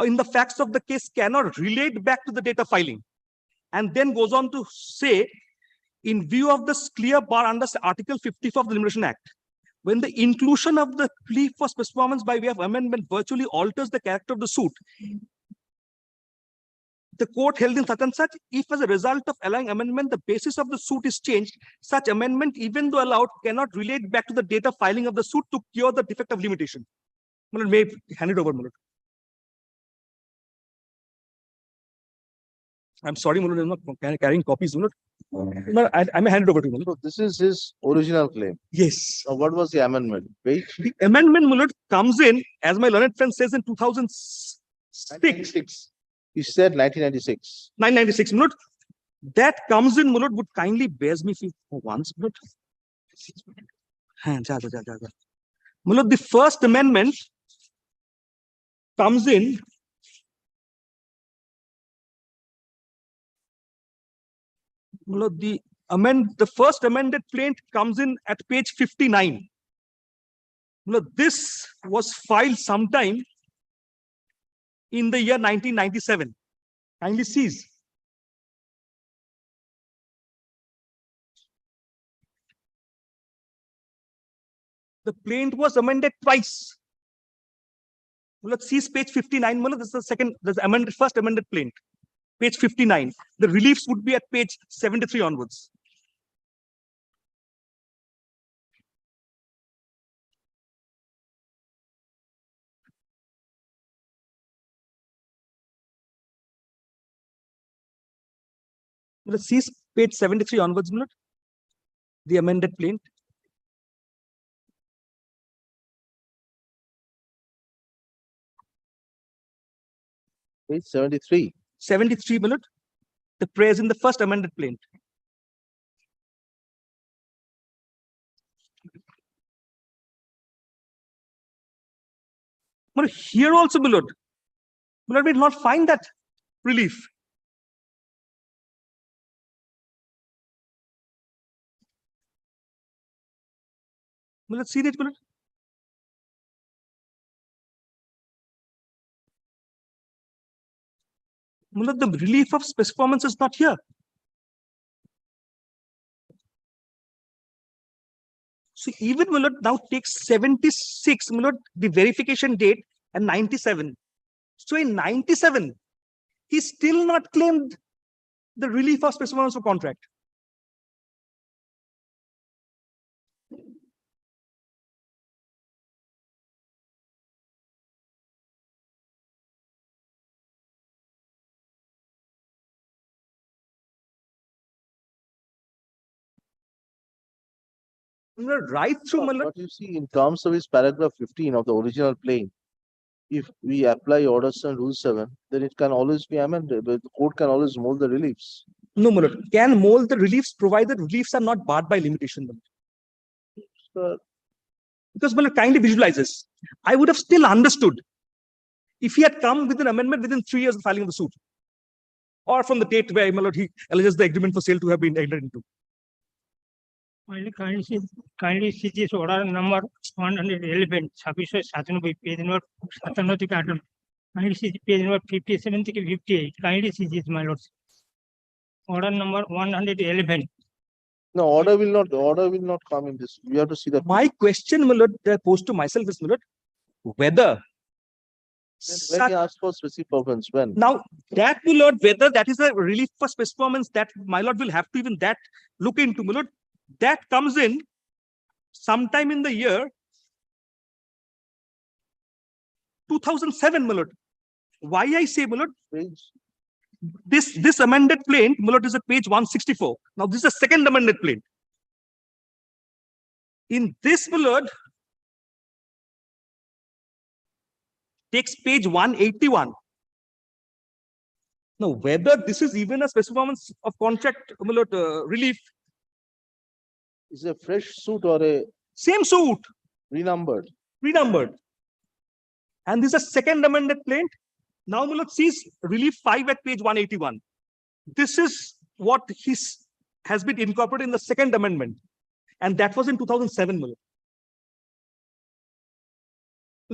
in the facts of the case cannot relate back to the date of filing. And then goes on to say, in view of this clear bar under Article 54 of the Elimination Act, when the inclusion of the plea for specific performance by way of amendment virtually alters the character of the suit, the court held in such and such, if as a result of allowing amendment, the basis of the suit is changed, such amendment, even though allowed, cannot relate back to the date of filing of the suit to cure the defect of limitation. May hand it over, Mulad. I'm sorry, Mulad, I'm not carrying copies, Mulad. I may hand it over to you, Mulad. So this is his original claim. Yes. Now, what was the amendment? Page The amendment, Mulad, comes in, as my learned friend says, in 2006. 96. He said 1996. 996, Mulad. That comes in, Mulad, would kindly bears me for once, Mulad. Mulad, the first amendment comes in the first amended plaint comes in at page 59. This was filed sometime in the year 1997. Kindly seize. The plaint was amended twice. Let's see page 59. This is the second, the first amended plaint. Page 59. The reliefs would be at page 73 onwards. Let's see page 73 onwards, the amended plaint. Page 73. 73, the prayers in the first amended plaint. Here also, we will not find that relief. Let's see it, the relief of specific performance is not here. So even now takes 76, the verification date, and 97. So in 97, he still not claimed the relief of specific performance for contract. Right through, But you see, in terms of his paragraph 15 of the original plaint, if we apply orders and rule 7, then it can always be amended. The court can always mold the reliefs. No, can mold the reliefs provided reliefs are not barred by limitation. Because kindly visualizes. I would have still understood if he had come with an amendment within 3 years of filing of the suit, or from the date where he alleges the agreement for sale to have been entered into. Kindly see this order number 111, 2697, page number 57 থেকে 58. Kindly see page number 57 থেকে 58. Kindly see this, my lords. Order number 111. No, order will not come in this. We have to see that. My question, that I posed to myself is, whether When he asked for specific performance, when? Now, that, my lord, whether that is a relief for specific performance, that my lord will have to even that look into, my lord. That comes in sometime in the year 2007, my lord. Why I say, my lord, Page? this amended plaint, my lord, is at page 164. Now, this is the second amended plaint. In this, my lord, takes page 181. Now, whether this is even a specific performance of contract, my lord, relief, Is it a fresh suit or a same suit, renumbered? renumbered. And this is a second amended plaint. Now, my lord, sees relief 5 at page 181. This is what has been incorporated in the second amendment. And that was in 2007, my lord.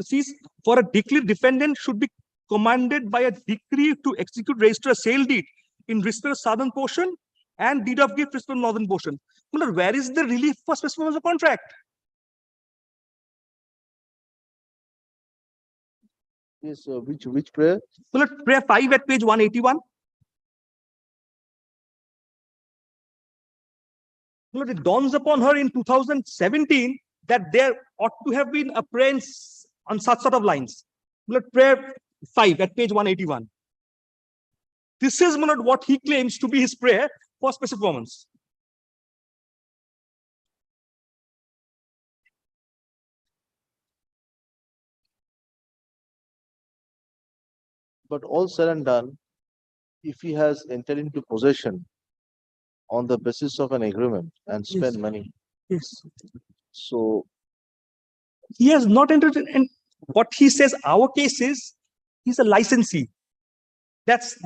Sees for a declared defendant should be commanded by a decree to execute, register a sale deed in respect of southern portion and deed of gift respect of northern portion. My lord, where is the relief for specific performance of contract? Yes, which prayer? My lord, prayer 5 at page 181. My lord, it dawns upon her in 2017 that there ought to have been a prayer on such sort of lines. My lord, prayer 5 at page 181. This is, my lord, what he claims to be his prayer for specific performance. But all said and done, if he has entered into possession on the basis of an agreement and spent Yes. money, Yes. so He has not entered in, and what he says, our case is, he's a licensee. That's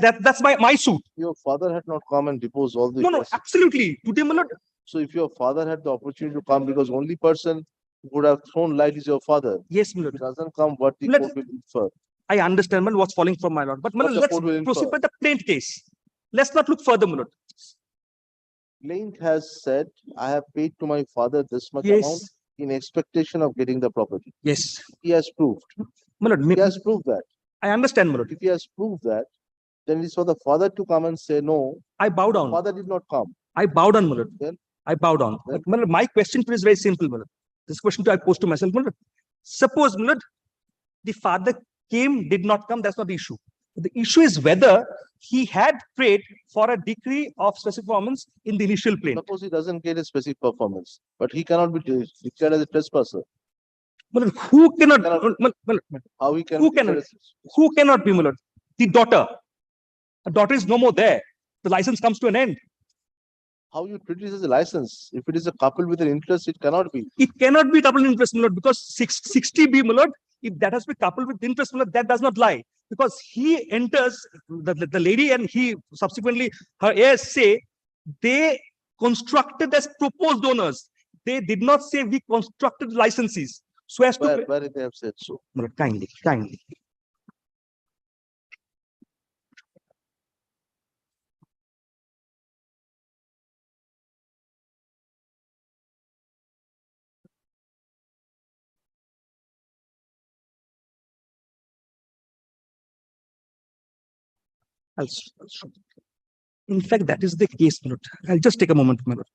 my suit. your father had not come and deposed all the. No, absolutely. Today, my lord, So if your father had the opportunity to come, because only person who would have thrown light is your father. yes, my If lord. he doesn't come, what the Let- court will infer? I understand, my lord, what's falling from my lord. But my What lord, the let's court will proceed infer. by the plaint case. Let's not look further, my lord. Plaintiff has said, I have paid to my father this much amount Yes, in expectation of getting the property. yes. He has proved. My lord, He has proved that. I understand, my lord. If he has proved that, then it is for the father to come and say, no, I bow down. father did not come. I bow down, my lord. Then? I bow down. Then? But, my lord, my question to you is very simple, my lord. This question I pose to myself, my lord. Suppose, my lord, the father came, did not come, that's not the issue. The issue is whether he had prayed for a decree of specific performance in the initial plaint. Suppose he doesn't get a specific performance, but he cannot be declared as a trespasser. My lord, who cannot, my lord, How he can Who be declared cannot? as- who cannot be, my lord? The daughter. The daughter is no more there. The license comes to an end. How you treat it as a license? If it is a couple with an interest, it cannot be. It cannot be coupled interest, my lord, because 60B, my lord, if that has been coupled with interest, my lord, that does not lie. Because he enters, the lady and he subsequently, her heirs say, they constructed as proposed owners. They did not say we constructed licensees. So as to, Where they have said so. my lord, kindly. I'll show. In fact, that is the case, my lord. I'll just take a moment, my lord.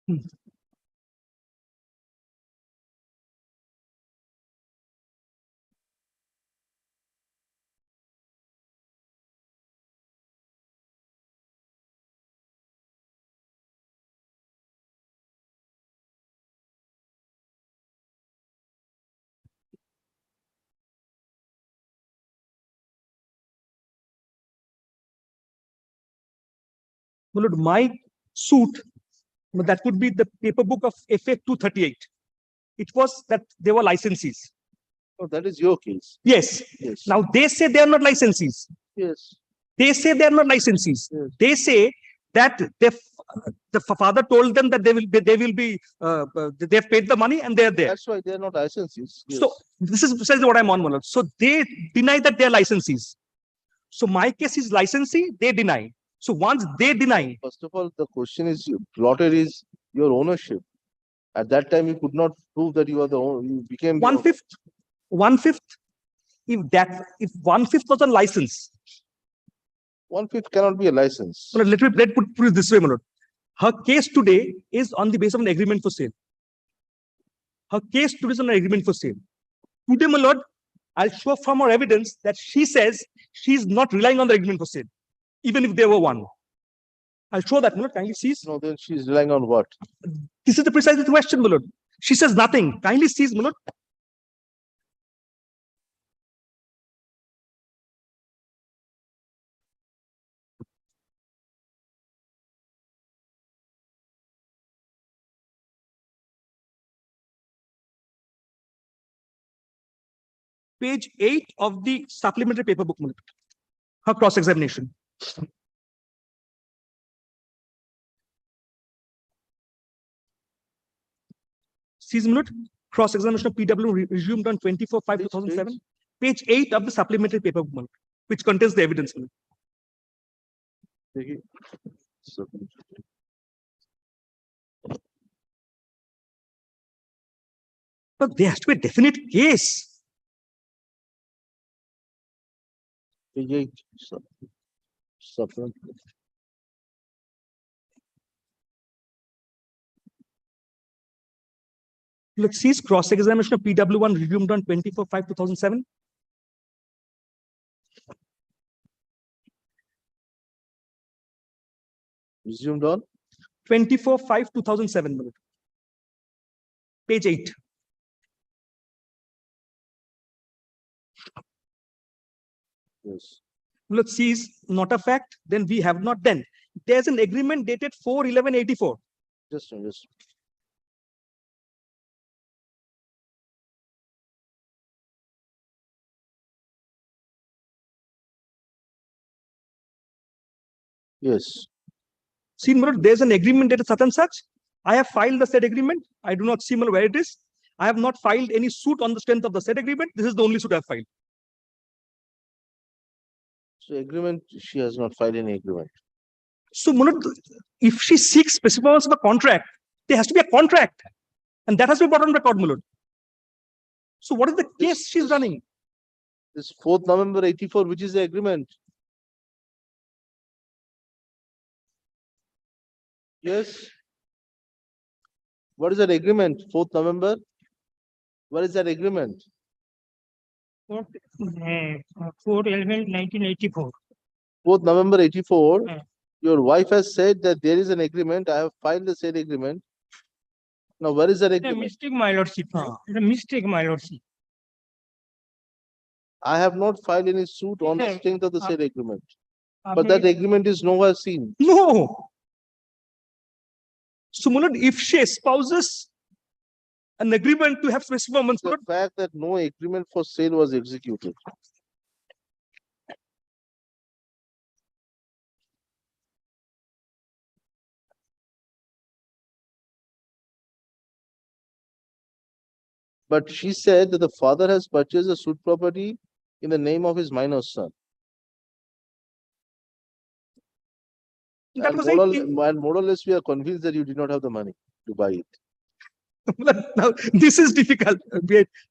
My lord, my suit, that would be the paper book of FA 238. It was that they were licensees. Oh, that is your case. Yes. Yes. Now they say they are not licensees. Yes. They say they are not licensees. Yes. They say that the father told them that they will be they have paid the money and they are there. That's why they are not licensees. Yes. So this is precisely what I'm on, my lord. So they deny that they are licensees. So my case is licensee, they deny. So once they deny, First of all, the question is plotted is your ownership. At that time, you could not prove that you are the owner. You became the owner. 1/5, if 1/5 was a license, 1/5 cannot be a license. well, let me put it this way, my lord. Her case today is on the basis of an agreement for sale. Her case today is on an agreement for sale. Today, my lord, I'll show from her evidence that she says she's not relying on the agreement for sale, even if there were one. I'll show that, my lord. Kindly cease. No, then she's relying on what? This is the precise question, my lord. She says nothing. Kindly cease, my lord. Page 8 of the supplementary paper book, my lord. Her cross-examination. Cease, my lord. Cross-examination of PW resumed on 24/5/2007. Page 8 of the supplementary paper book, my lord, which contains the evidence, my lord. But there has to be a definite case. Page 8. Supplement. Let's see, cross-examination of PW1 resumed on 24/5/2007. Resumed on 24/5/2007, my lord. Page 8. yes. Let's see, is not a fact, then we have not done. There's an agreement dated 4/11/84. Just a minute, just yes. See, my lord, there's an agreement dated such and such. I have filed the said agreement. I do not see, my lord, where it is. I have not filed any suit on the strength of the said agreement. This is the only suit I have filed. So agreement, she has not filed any agreement. So, my lord, if she seeks specific performance of a contract, there has to be a contract. And that has to be brought on record, my lord. So what is the case she's running? This 4th November 84, which is the agreement? Yes. What is that agreement? 4th November? What is that agreement? 4/11/1984. 4th November 84. Yeah. Your wife has said that there is an agreement. I have filed the said agreement. Now, where is that It's a agreement? mistake, my lordship. It's a mistake, my lordship. I have not filed any suit on the Sir, strength of the said agreement. But आपने- that agreement is nowhere seen. No. So, my lord, if she espouses an agreement to have specific performance, my The lord, fact that no agreement for sale was executed. But she said that the father has purchased the suit property in the name of his minor son. that And was more or less, we are convinced that you did not have the money to buy it. Now, this is difficult.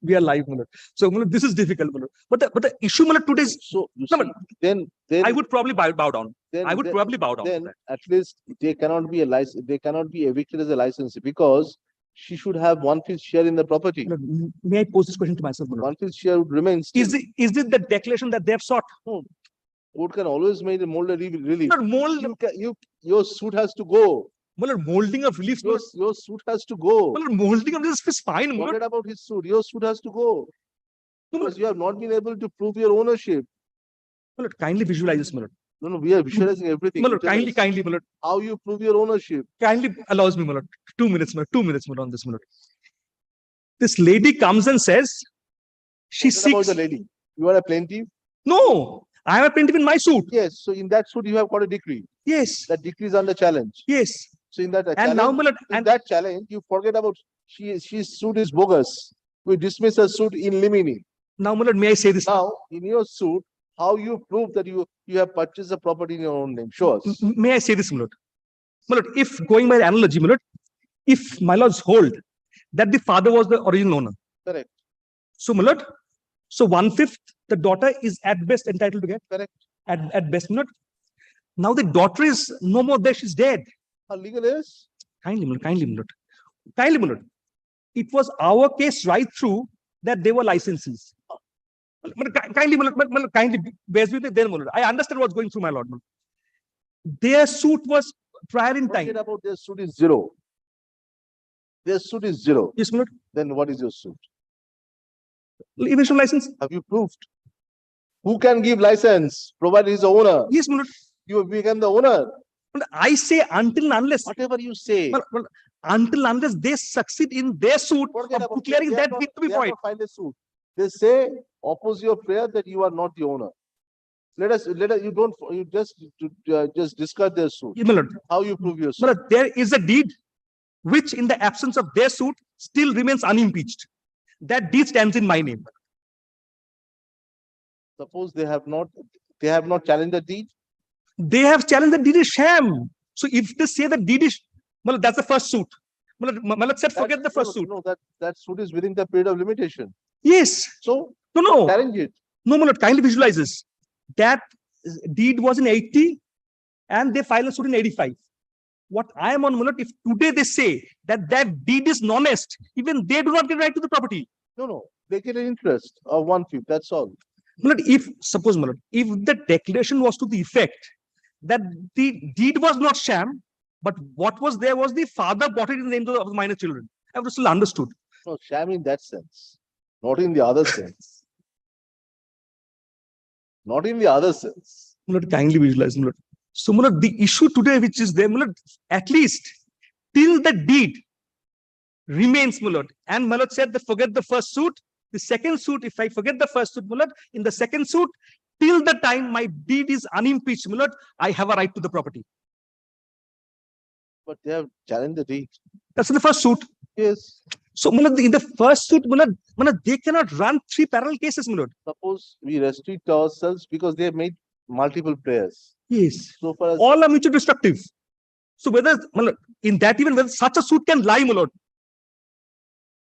We are live, my lord. So, my lord, this is difficult, my lord. But the issue, my lord, today is, So you No, see, then I would probably bow down. then, I would then, probably bow down. to then that. at least they cannot be a license, they cannot be evicted as a licensee because she should have 1/5 share in the property. My lord, may I pose this question to myself, my lord? 1/5 share would remain still. Is it the declaration that they have sought? Court can always make a mold a relief. Not mold, Your suit has to go. my lord, molding of relief. My Your suit has to go. lord, molding of this is fine. My lord. Forget about his suit. Your suit has to go. No, Because you have not been able to prove your ownership. My lord, kindly visualize this, my lord. No, we are visualizing everything. My lord, You tell us kindly, my lord. how you prove your ownership. Kindly allows me, my lord. 2 minutes, my lord. 2 minutes, my lord, on this, my lord. This lady comes and says, she Forget about seeks. the lady. You are a plaintiff. No, I am a plaintiff in my suit. Yes. So in that suit, you have got a decree. Yes, That decree is under challenge. yes. So in that And now, my lord, in and that challenge, you forget about she's suit is bogus. We dismiss her suit in limine. now, my lord, may I say this? Now, in your suit, how you prove that you have purchased the property in your own name? Show us. May I say this, my lord? My lord, if going by the analogy, my lord, if my lords hold that the father was the original owner. Correct. So, my lord, so 1/5, the daughter is at best entitled to get. Correct. At best, my lord. Now the daughter is no more there, she's dead. How legal is? Kindly, my lord, kindly, my lord. Kindly, my lord. It was our case right through that they were licensees. My lord, kindly, my lord, kindly bear with me then, my lord. I understand what's going through my lord. My lord. Their suit was prior in time. Forget about their suit is zero. Their suit is zero. Yes, my lord. Then what is your suit? Eventual license. Have you proved? Who can give license? Provided he's the owner. Yes, my lord. You become the owner. But I say until and unless, Whatever you say. well, until and unless they succeed in their suit Forget of about it. declaring They that have bit to be they have void. not filed a suit. They say, oppose your prayer that you are not the owner. Let us, you just discard their suit. My lord, How you prove your my suit? lord, there is a deed which in the absence of their suit still remains unimpeached. That deed stands in my name. Suppose they have not challenged the deed. They have challenged the deed is sham. So if they say that deed is, well, that's the first suit. Malad said, forget the first suit. No, that suit is within the period of limitation. Yes. So No. challenge it. No, Malad, kindly visualize this. That deed was in 80 and they filed a suit in 85. What I am on, Malad, if today they say that that deed is non-est, even they do not get right to the property. No. They get an interest of 1/5. That's all. Malad, suppose, Malad, if the declaration was to the effect that the deed was not sham, but what was there was the father bought it in the name of the minor children. I would have still understood. No, sham in that sense, not in the other sense. Not in the other sense. Malad, kindly visualize, Malad. So, Malad, the issue today which is there, Malad, at least till the deed remains, Malad. And Malad said that forget the first suit. The second suit, if I forget the first suit, Malad, in the second suit, till the time my deed is unimpeached, Malad, I have a right to the property. But they have challenged the deed. That's in the first suit. Yes. So, Malad, in the first suit, Malad, they cannot run 3 parallel cases, Malad. Suppose we restrict ourselves because they have made multiple prayers. Yes. So far as All are mutually destructive. So whether, Malad, in that even whether such a suit can lie, Malad.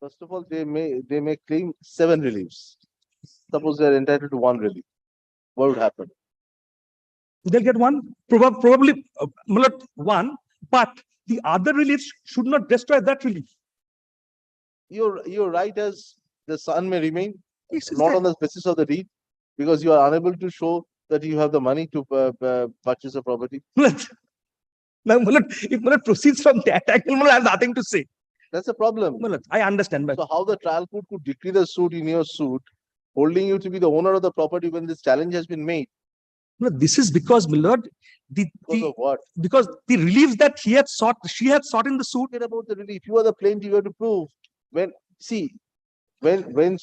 first of all, they may claim 7 reliefs. Suppose they are entitled to 1 relief. What would happen? They'll get one, probably Malad, one, but the other reliefs should not destroy that relief. You're right, as the son may remain Yes, not on the basis of the deed, because you are unable to show that you have the money to purchase a property. Malad, now, Malad, if Malad proceeds from that angle, Malad, I have nothing to say. That's the problem. Malad, I understand, but So how the trial court could decree the suit in your suit, holding you to be the owner of the property when this challenge has been made? Malad, this is because, Malad, Because of what? because the reliefs that she had sought in the suit. Forget about the relief. You are the plaintiff. You have to prove. When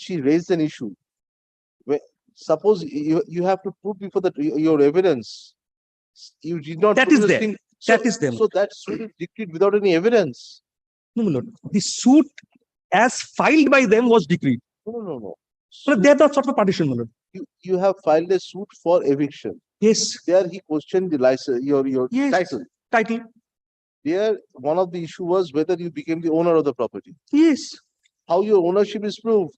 she raised an issue, suppose you have to prove before your evidence. You did not. That prove is the there. thing. That is there. So that suit is decreed without any evidence. No, Malad, the suit as filed by them was decreed. No. Malad, they are not sort of a partition, Malad. You have filed a suit for eviction. Yes. There he questioned the license, your Yes. Title. There, one of the issue was whether you became the owner of the property. Yes. How your ownership is proved.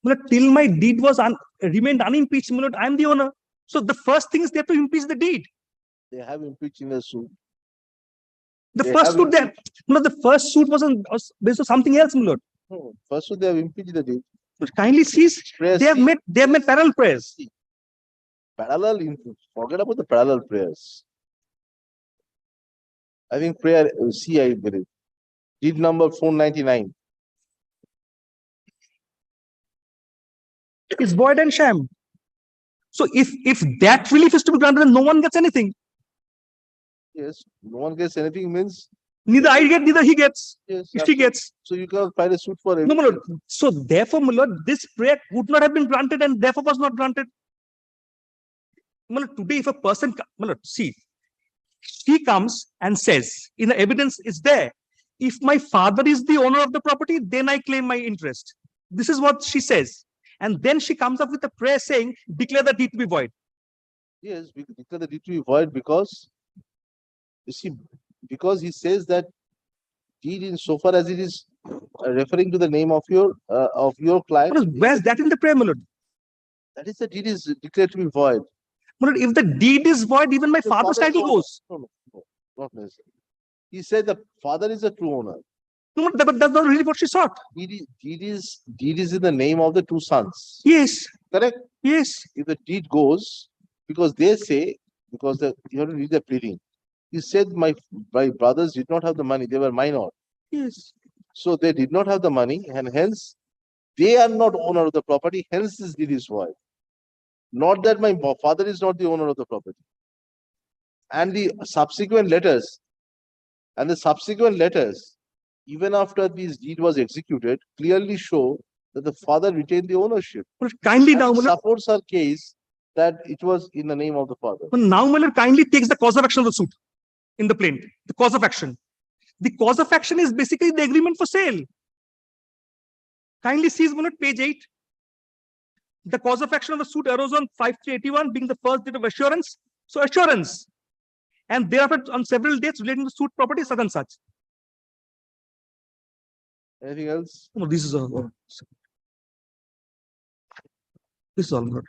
Malad, till my deed was remained unimpeached, Malad, I am the owner. So the first thing is they have to impeach the deed. They have impeached in a suit. The They first have suit there, the first suit was based on something else, my lord. No, first suit they have impeached the deed. But kindly cease. Prayers, They have made parallel prayers. forget about the parallel prayers. I think prayer C, I believe. Deed number 499. It's void and sham. So if that relief is to be granted, then no one gets anything. Yes, no one gets anything means Neither I get, neither he gets. yes. If he gets. So you cannot file a suit for No, everything. my lord. So therefore, my lord, this prayer would not have been granted and therefore was not granted. My lord, today, if a person, my lord, see, he comes and says, in the evidence is there, if my father is the owner of the property, then I claim my interest. This is what she says. And then she comes up with a prayer saying, declare the deed to be void. Yes, because the deed to be void because you see, because he says that deed in so far as it is referring to the name of your client. Where's that in the prayer, my lord? That is the deed is declared to be void. My lord, if the deed is void, even my father's title goes. No, not necessarily. He said the father is the true owner. No, but that's not really what she sought. Deed is in the name of the two sons. Yes. Correct? Yes. If the deed goes, because they say, because you have to read the pleading. He said my brothers did not have the money, they were minor. Yes. So they did not have the money, and hence they are not owner of the property, hence this deed is void. Not that my father is not the owner of the property. And the subsequent letters, even after this deed was executed, clearly show that the father retained the ownership. But kindly now, supports our case that it was in the name of the father. But now, Miller kindly takes the cause of action of the suit in the plaint. The cause of action. The cause of action is basically the agreement for sale. Kindly sees Miller page 8. The cause of action of the suit arose on 5/3/81 being the first date of assurance. So assurance. And thereafter on several dates relating to suit property such and such. Anything else? No, this is all. This is all, Miller.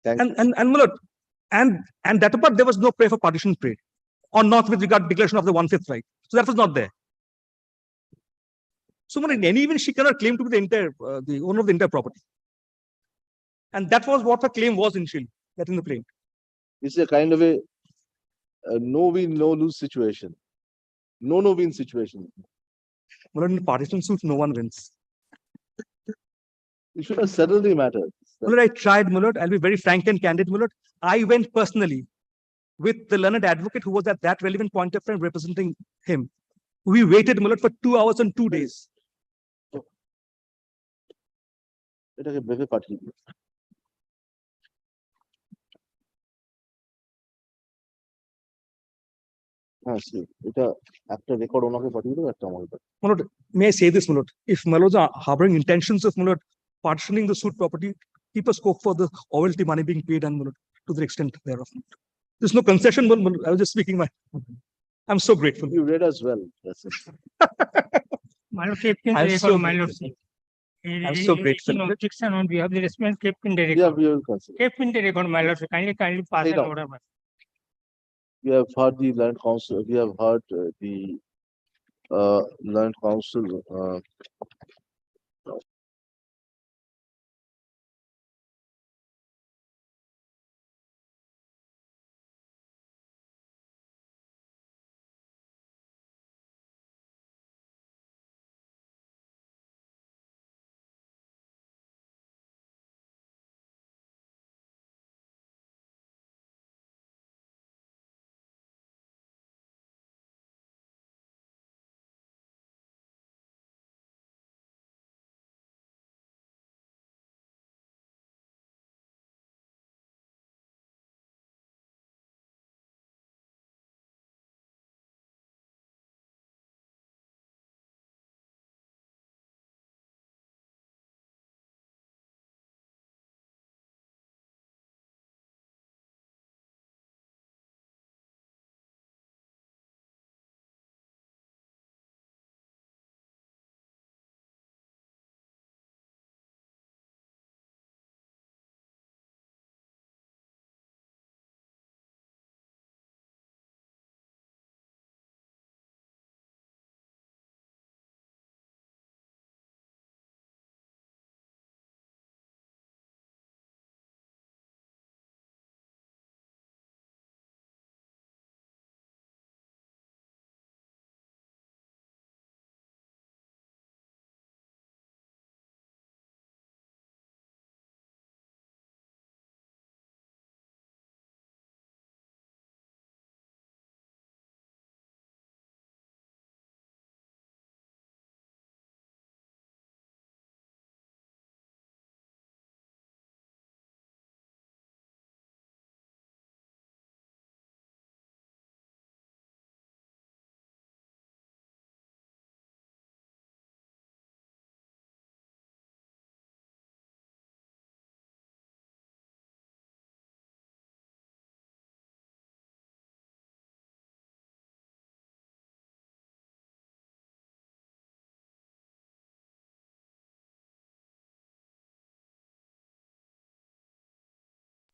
And Miller, and that apart, there was no prayer for partition trade, or not with regard to declaration of the 1/5 right. So that was not there. So in any event, she cannot claim to be the owner of the entire property. And that was what her claim was initially, that in the plaint. It's a kind of a no-win, no-lose situation. No-win situation. Well, in partition suit, no one wins. You should have settled the matter. Muller, I tried, Muller. I'll be very frank and candid, Muller. I went personally with the learned advocate who was at that relevant point of time representing him. We waited, Muller, for 2 hours and 2 days. এটাকে ব্রেভে পাঠিয়ে দিই। হ্যাঁ, এটা একটা record ওনাকে পাঠিয়ে দেবো, একটা আমাকে পাঠিয়ে। Muller, may I say this, Muller? If Mullers are harboring intentions of Muller partitioning the suit property, keep a scope for the royalty money being paid and Muller to the extent thereof. There's no concession, Muller. I was just speaking my. I'm so grateful. You read as well. That's it. My lord, kept in the I'm record, so my lord. grateful. I'm so grateful. No objection on behalf of the respondent kept in the Yeah, record. we will consider. Kept in the record, my lord. Kindly pass Say an down. order. We have heard the land council. We have heard the land council.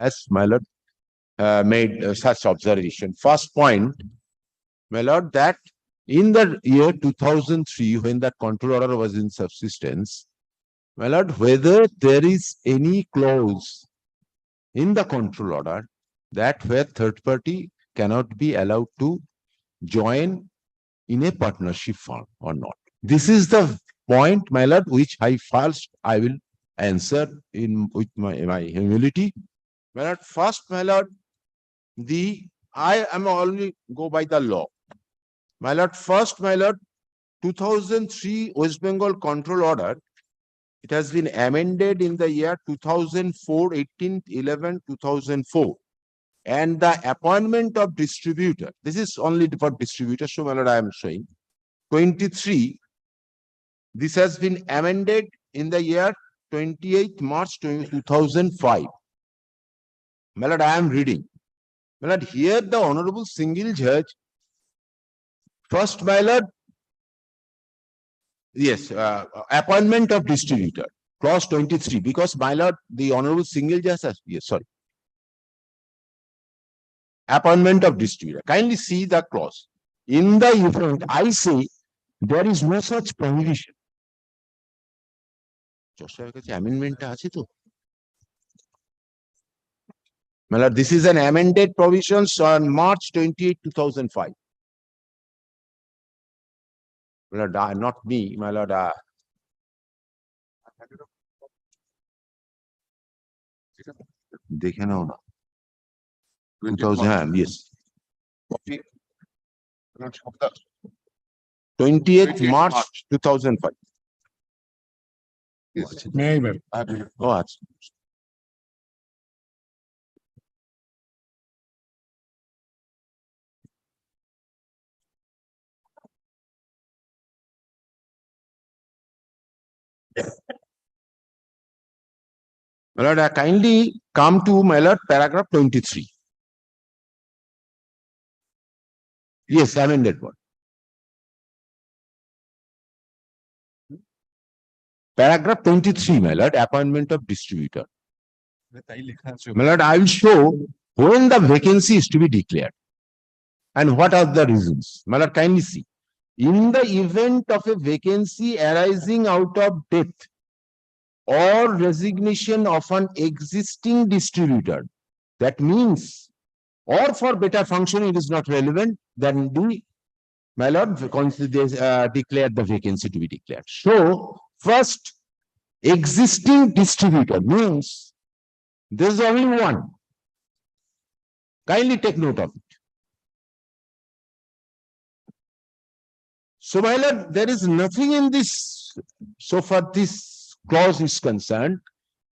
has, my lord, made such observation. First point, my lord, that in the year 2003, when that control order was in subsistence, my lord, whether there is any clause in the control order that where third party cannot be allowed to join in a partnership firm or not. This is the point, my lord, which I will answer in with my humility. My lord, first, my lord, I am only go by the law. My lord, first, my lord, 2003 West Bengal control order, it has been amended in the year 2004, 2004. And the appointment of distributor, this is only for distributor, so my lord, I am showing 23. This has been amended in the year 28th March 2005. My lord, I am reading. My lord, here the Honorable Single Judge, first, my lord, yes, appointment of distributor, clause 23, because my lord, the Honorable Single Judge has, yes, sorry. Appointment of distributor. Kindly see the clause. In the event, I say, there is no such prohibition. Amendment আছে তো? My lord, this is an amended provisions on March 28, 2005. My lord, not me, my lord. দেখে নাও না 2000, yes. 20th March 2005. Oh, আচ্ছা। My lord, kindly come to my lord paragraph 23. Yes, amended one. Paragraph 23, my lord, appointment of distributor. My lord, I will show when the vacancy is to be declared and what are the reasons. My lord, kindly see. In the event of a vacancy arising out of death or resignation of an existing distributor, that means, or for better function, it is not relevant, then my lord, declare the vacancy to be declared. So, first, existing distributor means there is only one. Kindly take note of it. So, my lord, there is nothing in this, so far this clause is concerned.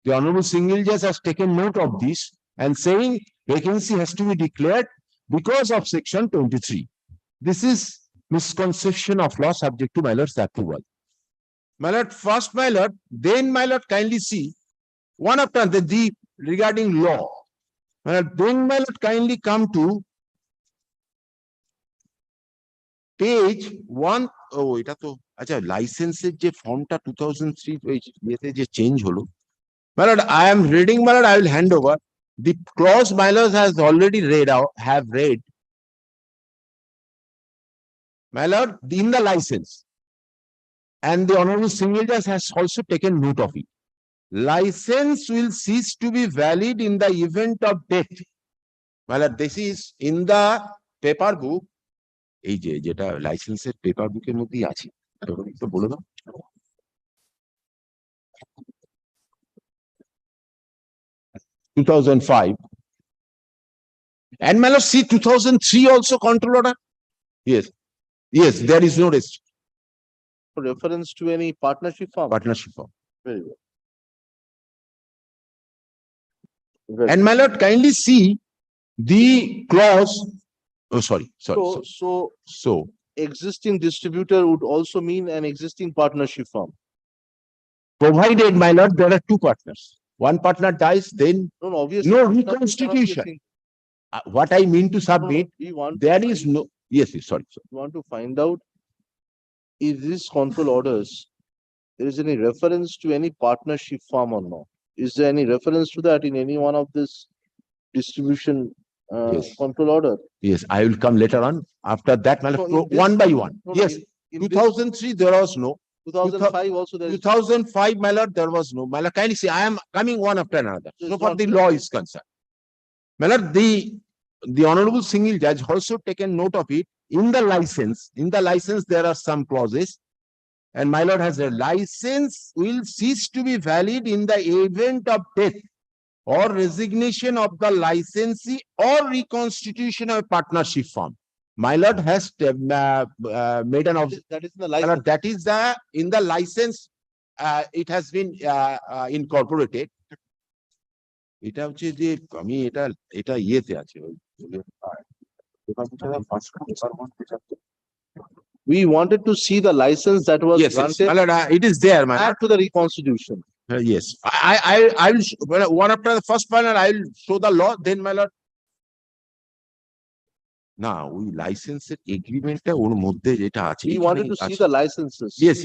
The Honorable Single Judge has taken note of this and saying vacancy has to be declared because of section 23. This is misconception of law subject to my lord's approval. My lord, first, my lord, then my lord, kindly see one after the regarding law. My lord, then my lord, kindly come to page 1. Oh, এটা তো আচ্ছা লাইসেন্সের যে ফর্মটা 2003 ইয়েতে যে change হলো। My lord, I am reading, my lord, I will hand over. The clause my lord has already read out, have read. My lord, in the license. And the Honorable Single Judge has also taken note of it. License will cease to be valid in the event of death. My lord, this is in the paper book. এই যে যেটা লাইসেন্সের paper বুকের মধ্যেই আছে তো বলে দাও 2005 and my lord, see 2003 also control order. Yes, there is no Reference to any partnership firm. partnership firm. Very well. And my lord, kindly see the clause. Oh, sorry. So existing distributor would also mean an existing partnership firm. Provided, my lord, there are two partners. One partner dies, then No, obviously. no reconstitution. What I mean to submit, there is no. Yes, sorry. We want to find out if these control orders, there is any reference to any partnership firm or not. Is there any reference to that in any one of this distribution Yes. control order. Yes, I will come later on. After that, my So lord, in this- one by one. No, no, Yes, in two this thousand three, there was no. 2005 also there Two is. thousand five, my lord, there was no. My lord, kindly see, I am coming one after another. Yes, So far not the clear. law is concerned. My lord, the honorable single judge also taken note of it. In the license, there are some clauses. And my lord has a license will cease to be valid in the event of death or resignation of the licensee or reconstitution of a partnership form. My lord has made an observation. That is in the My license. lord, that is in the license, it has been incorporated. এটা হচ্ছে যে আমি এটা ইয়েতে আছে We wanted to see the license that was yes, granted my lord, it is there, my lord. prior to the reconstitution. Yes, I will one after the first panel, I will show the law, then my lord. Now we license agreement ওর মধ্যে যেটা আছে We wanted to see the licenses. yes,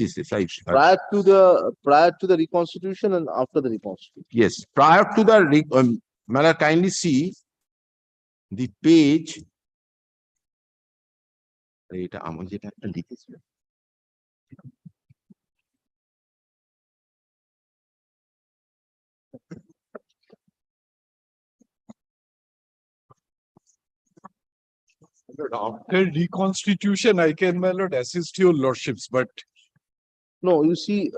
Prior to the reconstitution and after the reconstitution. yes, prior to the my lord, kindly see the page এটা আমার যেটা একটা লিখেছিল After reconstitution, I can, my lord, assist your lordships, but No, you see,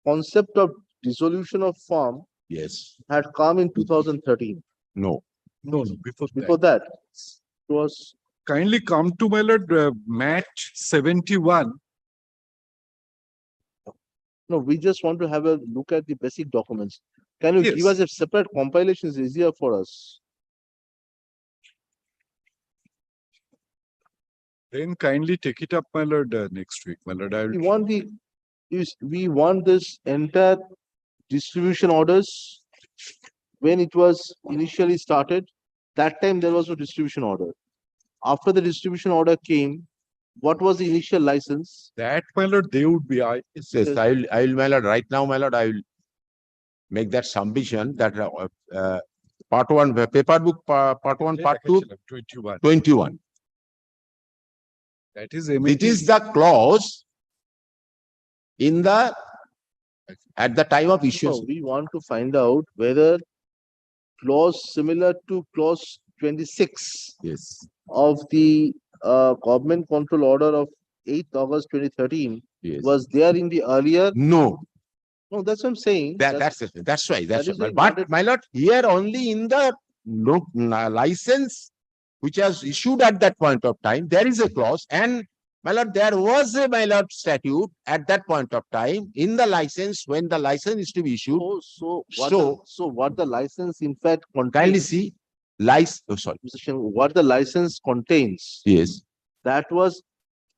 concept of dissolution of firm yes, had come in 2013. no, no, before Before that, it was, kindly come to, my lord, match 71. no, we just want to have a look at the basic documents. Can you give Yes. us a separate compilation? Is easier for us. Then kindly take it up, my lord, next week, my lord. I We will. want we want this entire distribution orders. When it was initially started, that time there was no distribution order. After the distribution order came, what was the initial license? That, my lord, they would be, yes, I will, my lord, right now, my lord, I will make that submission that part one, paper book, part one, part two, 21. 21. That is It is the clause in the at the time of issuance. No, we want to find out whether clause similar to clause 26 Yes, of the government control order of 8th August 2013 yes. was there in the earlier. No, No, that's what I'm saying. that's it. That's right. That's that is right. why I But wanted- my lord, here only in the license which was issued at that point of time, there is a clause, and my lord, there was a my lord statute at that point of time in the license when the license is to be issued. So what the license in fact Kindly contains, see, oh, sorry. Mr. Shen, what the license contains, Yes, that was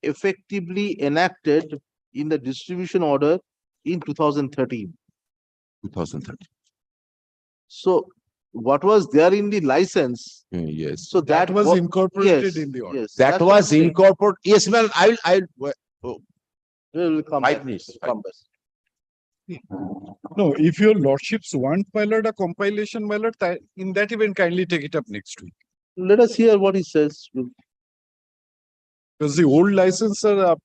effectively enacted in the distribution order in 2013. 2030. So what was there in the license? Yes, So That was wa- incorporated yes, in the order. yes, that that's what I'm was saying. incorporated. Yes, well, We will come 5 back. minutes. Come back. No, if your lordships want, my lord, a compilation, my lord, in that event, kindly take it up next week. Let us hear what he says. Because the old licenser,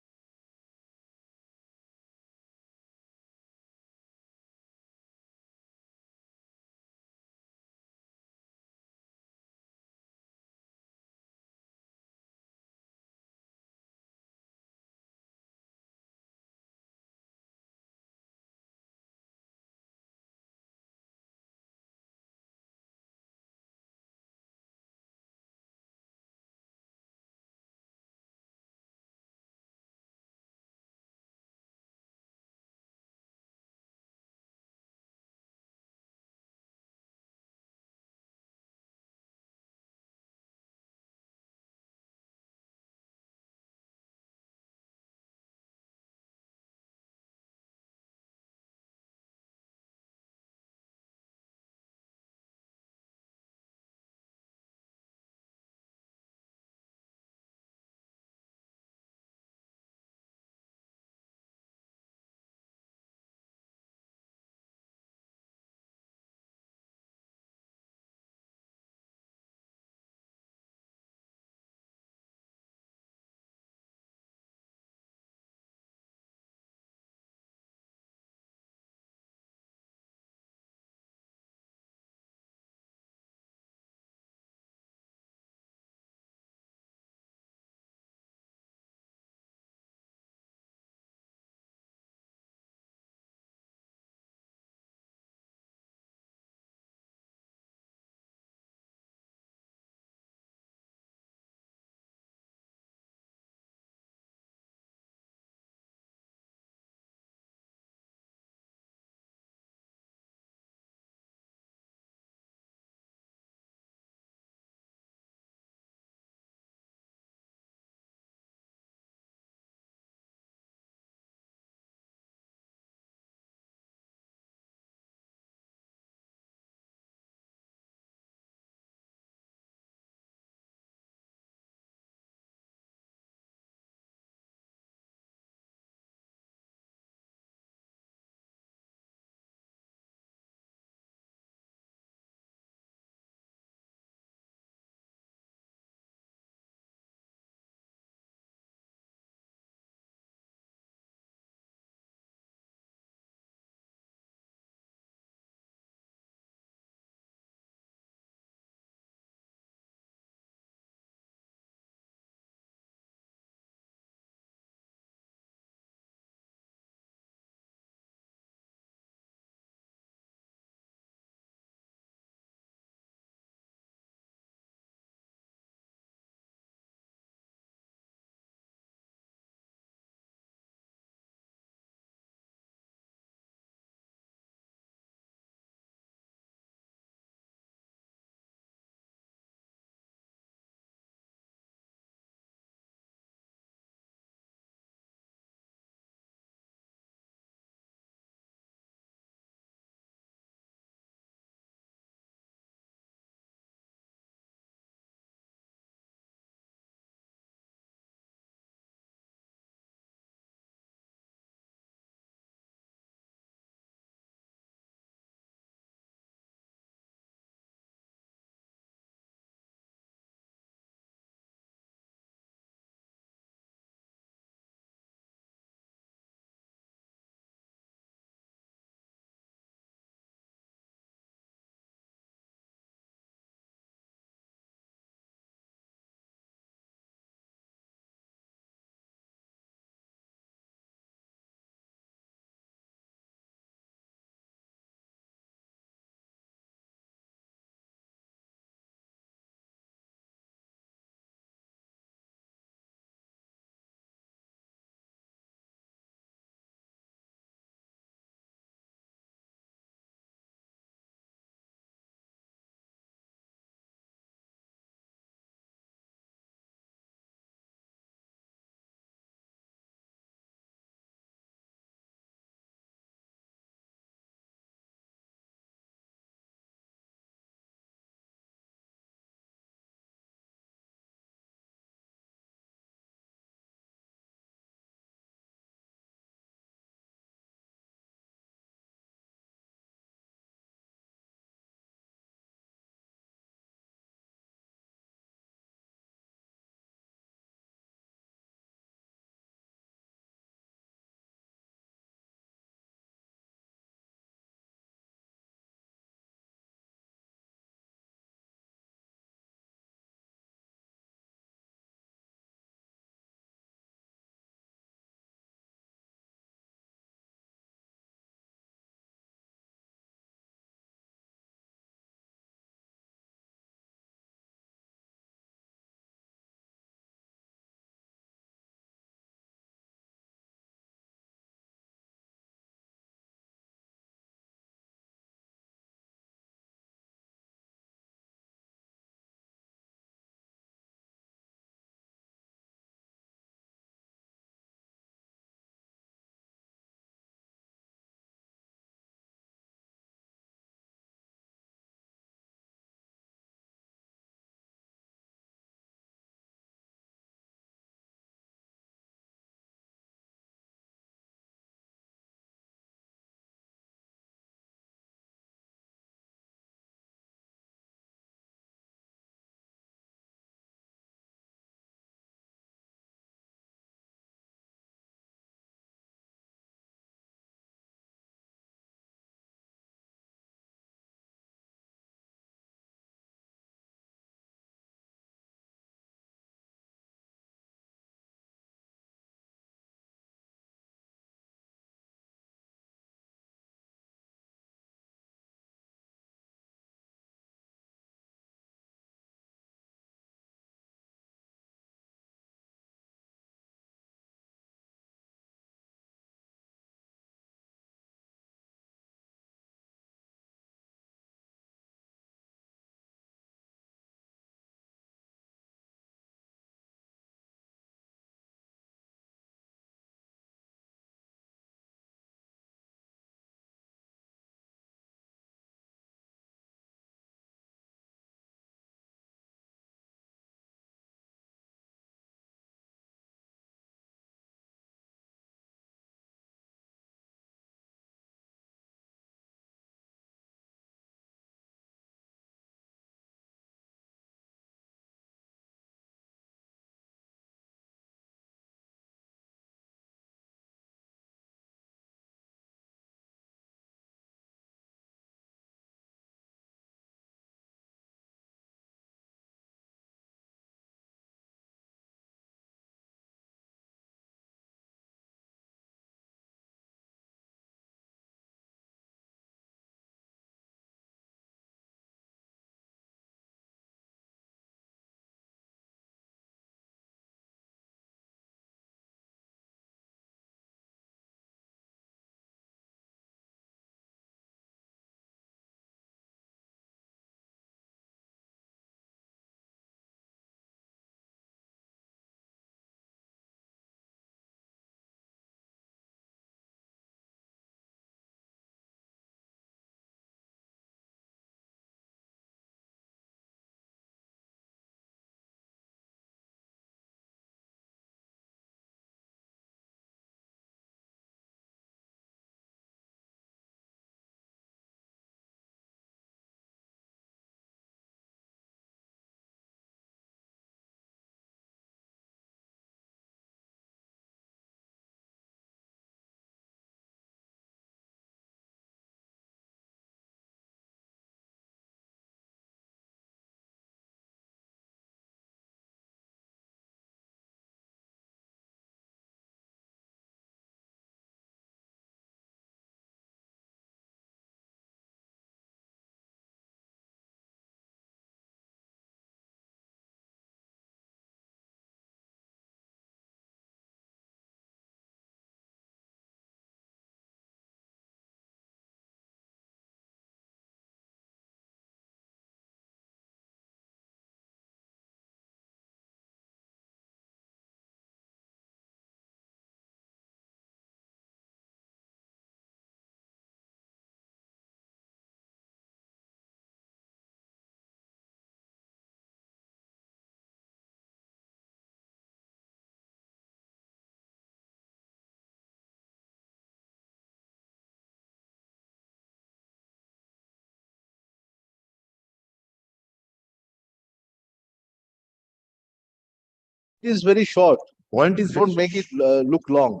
It is very short. Point is Don't make it look long.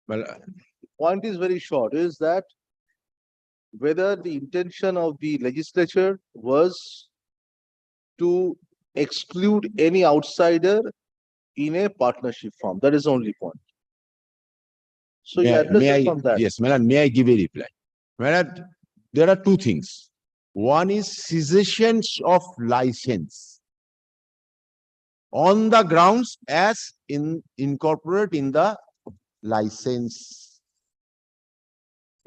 well, Point is very short, is that whether the intention of the legislature was to exclude any outsider in a partnership form. That is the only point. So you address may it I, from that. yes, madam, may I give a reply? Madam, there are two things. One is cessation of license on the grounds as incorporate in the license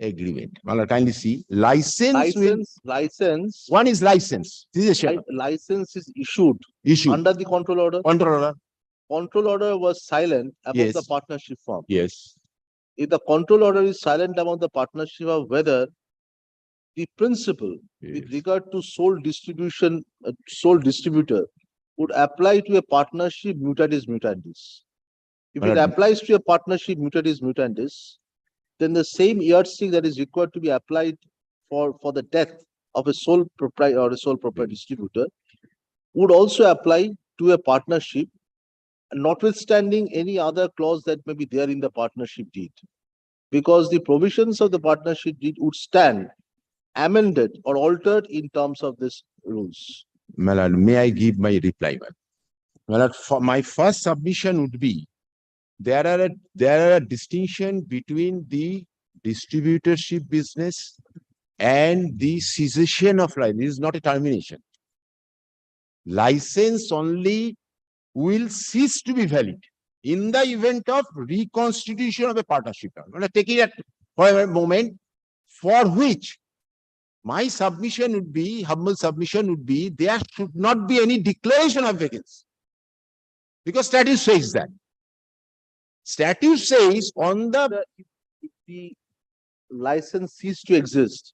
agreement. Madam, kindly see, license will, License, one is license, cessation license is issued issue, under the control order. control order, Control order was silent about the Yes. partnership form. yes, If the control order is silent about the partnership of whether the principle with yes. regard to sole distribution, sole distributor would apply to a partnership mutatis mutandis. If it Madam. applies to a partnership mutatis mutandis, then the same yardstick that is required to be applied for the death of a sole proprietor or a sole proprietor distributor would also apply to a partnership, notwithstanding any other clause that may be there in the partnership deed. Because the provisions of the partnership deed would stand amended or altered in terms of this rules. Malad, may I give my reply? Malad, for my first submission would be there are a distinction between the distributorship business and the cessation of license. This is not a termination. License only will cease to be valid in the event of reconstitution of a partnership. Take it for a moment, for which my submission would be, humble submission would be, there should not be any declaration of vacancy. Because statute says that. Statute says on the If the license cease to exist,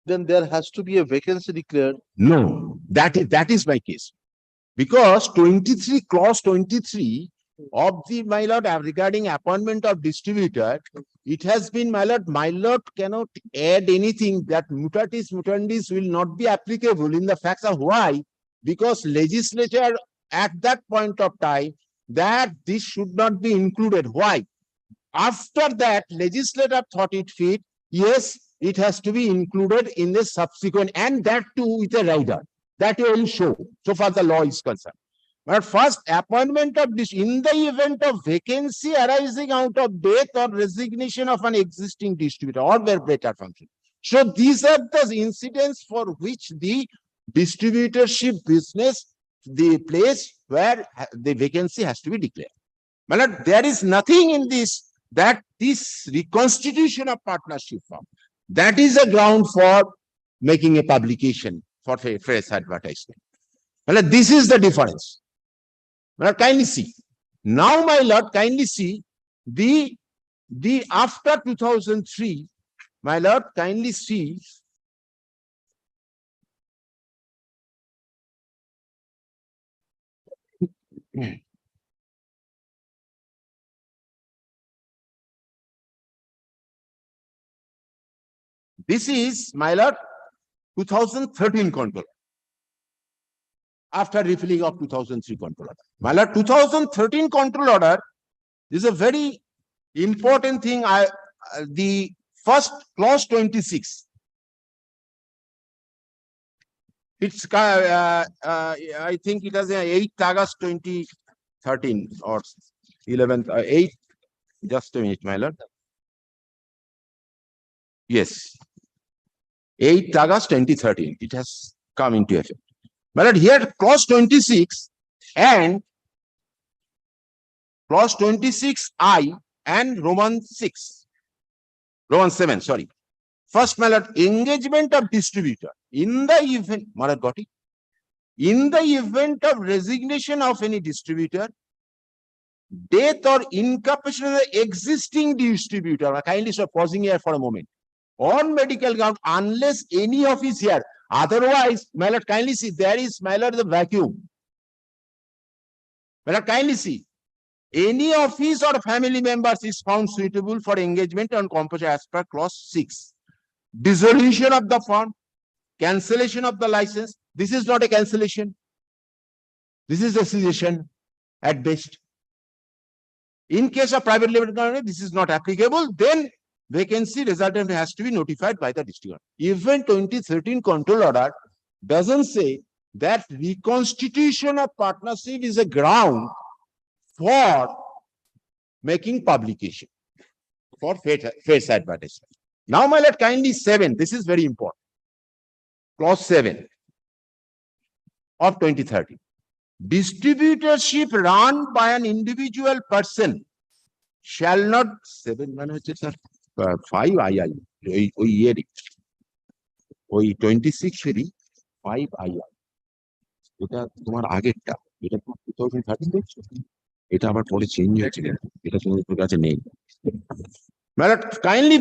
then there has to be a vacancy declared. no, that is my case. Because 23, clause 23 of the my lord regarding appointment of distributor, it has been my lord cannot add anything that mutatis mutandis will not be applicable in the facts of why, because legislature at that point of time that this should not be included. Why? After that, legislature thought it fit, yes, it has to be included in the subsequent, and that too with a rider. That will show, so far the law is concerned. But first, appointment of this in the event of vacancy arising out of death or resignation of an existing distributor or their better function. So these are the incidents for which the distributorship business, the place where the vacancy has to be declared. But there is nothing in this that this reconstitution of partnership form, that is a ground for making a publication for a fresh advertisement. Well, this is the difference. Well, kindly see. Now, my lord, kindly see the after 2003, my lord, kindly see. This is, my lord, 2013 control. After repealing of 2003 control order. My lord, 2013 control order is a very important thing. The first clause 26. It's I think it has 8th August 2013 or 11th 8. Just a minute, my lord. Yes. 8th August 2013. It has come into effect. But here clause 26 and clause 26I and Roman 7, sorry. First, my lord, engagement of distributor in the event, my lord, got it? In the event of resignation of any distributor, death or incapacity of the existing distributor, kindly stop pausing here for a moment, on medical ground, unless any of is here. Otherwise, my lord, kindly see, there is, my lord, the vacuum. My lord, kindly see, any of his or family members is found suitable for engagement on compulsion as per clause 6. Dissolution of the firm, cancellation of the license. This is not a cancellation. This is a cessation at best. In case of private limited company, this is not applicable. Then vacancy resultant has to be notified by the district. Even 2013 control order doesn't say that reconstitution of partnership is a ground for making publication for face advertisement. Now, my lord, kindly 7. This is very important. Clause 7 of 2013. Distributorship run by an individual person shall not 7 sir 5 ওই ইয়েরই ওই 26 এরই 5 এটা তোমার আগেরটা এটা 2013 দেখছো এটা আবার পরে চেঞ্জ হয়েছে এটা তোমাদের কাছে নেই মানে kindly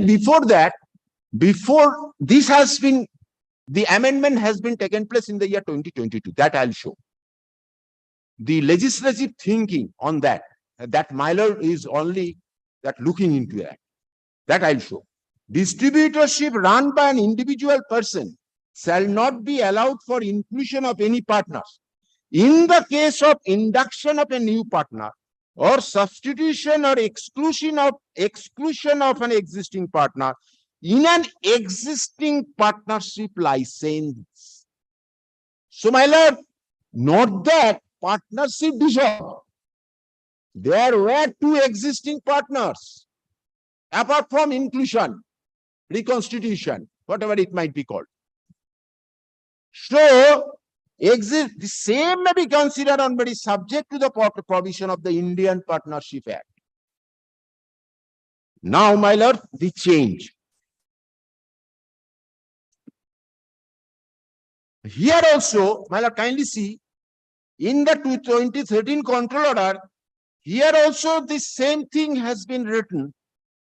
before this has been the amendment has been taken place in the year 2022 that I'll show the legislative thinking on that my lord is only that looking into that I'll show. Distributorship run by an individual person shall not be allowed for inclusion of any partners. In the case of induction of a new partner or substitution or exclusion of an existing partner in an existing partnership license. So my lord, note that partnership dissolved. There were 2 existing partners. Apart from inclusion, reconstitution, whatever it might be called. So, the same may be considered on very subject to the provision of the Indian Partnership Act. Now, my lord, the change. Here also, my lord, kindly see, in the 2013 control order, here also the same thing has been written.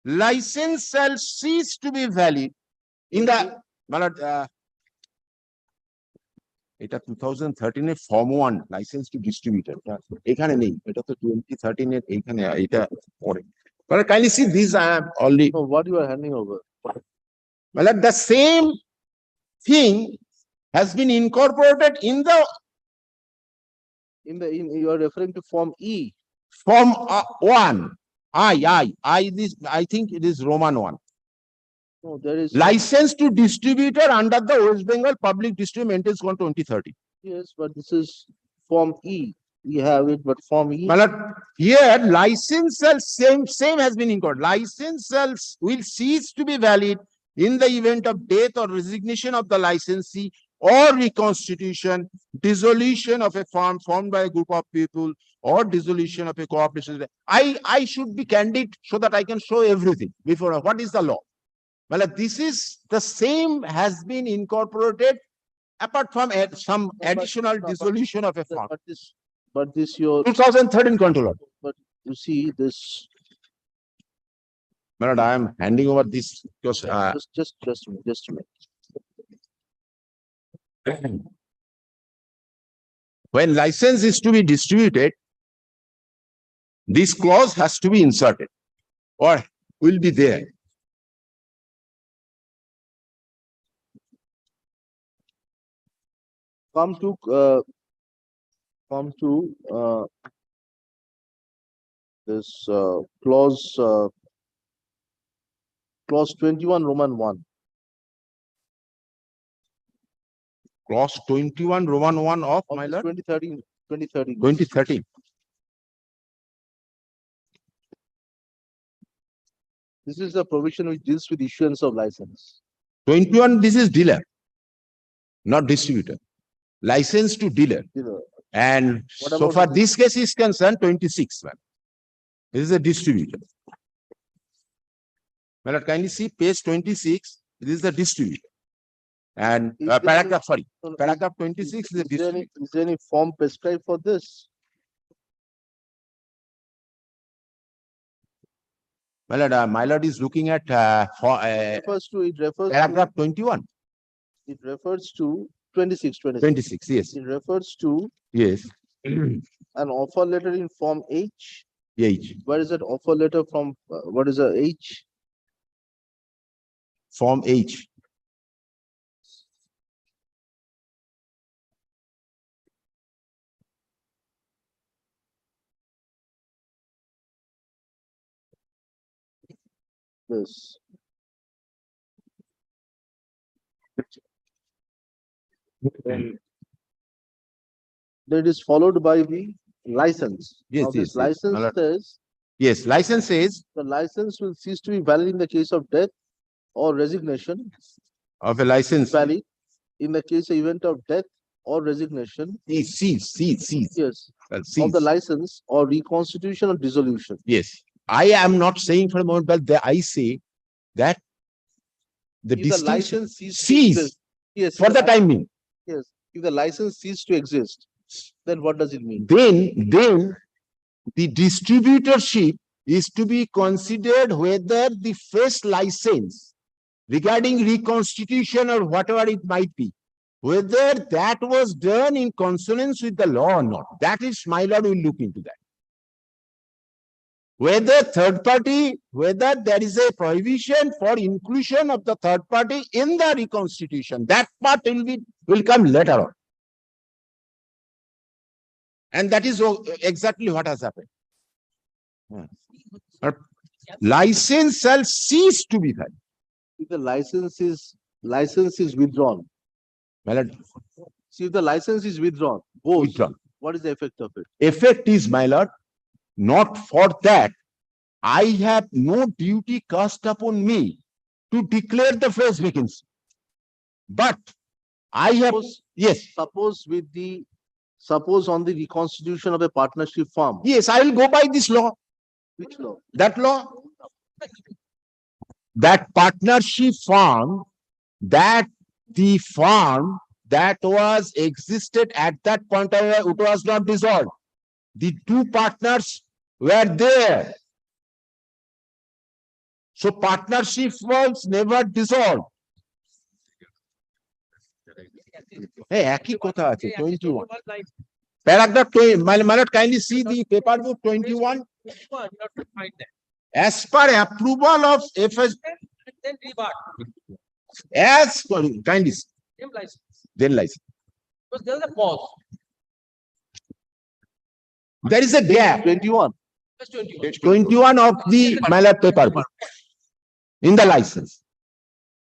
License shall cease to be valid in the এটা 2013 এর form 1 license to distributor এখানে নেই এটা তো 2013 এর এইখানে এটা পরে but kindly see these I am only what you are handing over. well the same thing has been incorporated in You are referring to form E. form 1 I think it is Roman 1. No, there is License to distributor under the West Bengal Public Distribution Maintenance Code 2030. yes, but this is form E. We have it, but form E. My lord, here license shall same has been incorporated. License will cease to be valid in the event of death or resignation of the licensee or reconstitution, dissolution of a firm formed by a group of people, or dissolution of a cooperation. I should be candid so that I can show everything before. What is the law? Well, this is the same has been incorporated apart from some additional dissolution of a firm. But this your 2013 controller. but you see this My lord, I am handing over this because just a minute. when license is to be distributed, this clause has to be inserted or will be there. Come to this clause 21 Roman 1. Clause 21 Roman 1 of my lord 2013. 2013. This is the provision which deals with issuance of license. 21, this is dealer, not distributor. License to dealer. And What so about far the- this case is concerned 26 one. This is a distributor. Well, kindly see page 26. This is the distributor. And Is there paragraph, sorry, No, no, paragraph 26 is the distributor. is there any form prescribed for this? My lord is looking at It refers paragraph 21, it refers to 26. 26, yes, It refers to yes. an offer letter in form H. H, Where is that offer letter from? What is the H? form H. this. Then it is followed by the license. Yes, Now this yes, yes. license Alert. says Yes, license says the license will cease to be valid in the case of death or resignation, of a license. valid in the case of event of death or resignation, Cease. yes, Cease. of the license or reconstitution or dissolution. Yes, I am not saying for a moment, but I say that the If the distinction license cease to cease exist, yes, for if the li- time being. yes, if the license cease to exist, then what does it mean? Then the distributorship is to be considered whether the first license regarding reconstitution or whatever it might be, whether that was done in consonance with the law or not. That is, my lord will look into that. Whether third party, whether there is a prohibition for inclusion of the third party in the reconstitution, that part will come later on. And that is exactly what has happened. License shall cease to be valid. If the license is withdrawn, My lord, see if the license is withdrawn, goes, withdrawn. what is the effect of it? Effect is, my lord, not for that I have no duty cast upon me to declare the first vacancy. But I have, yes, Suppose on the reconstitution of a partnership firm. yes, I will go by this law. Which law? That law. That partnership firm, that the firm that was existed at that point of time, it was not dissolved. The two partners were there. So partnership was never dissolved. Hey, একই কথা আছে, 21. Paragraph 20, my lord, kindly see the paper book 21. As per approval of FS, Then revert. as kindly see, Same license. then license. Because there is a pause. There is a gap. 21. Just 21. 21 of the my lord paper book in the license.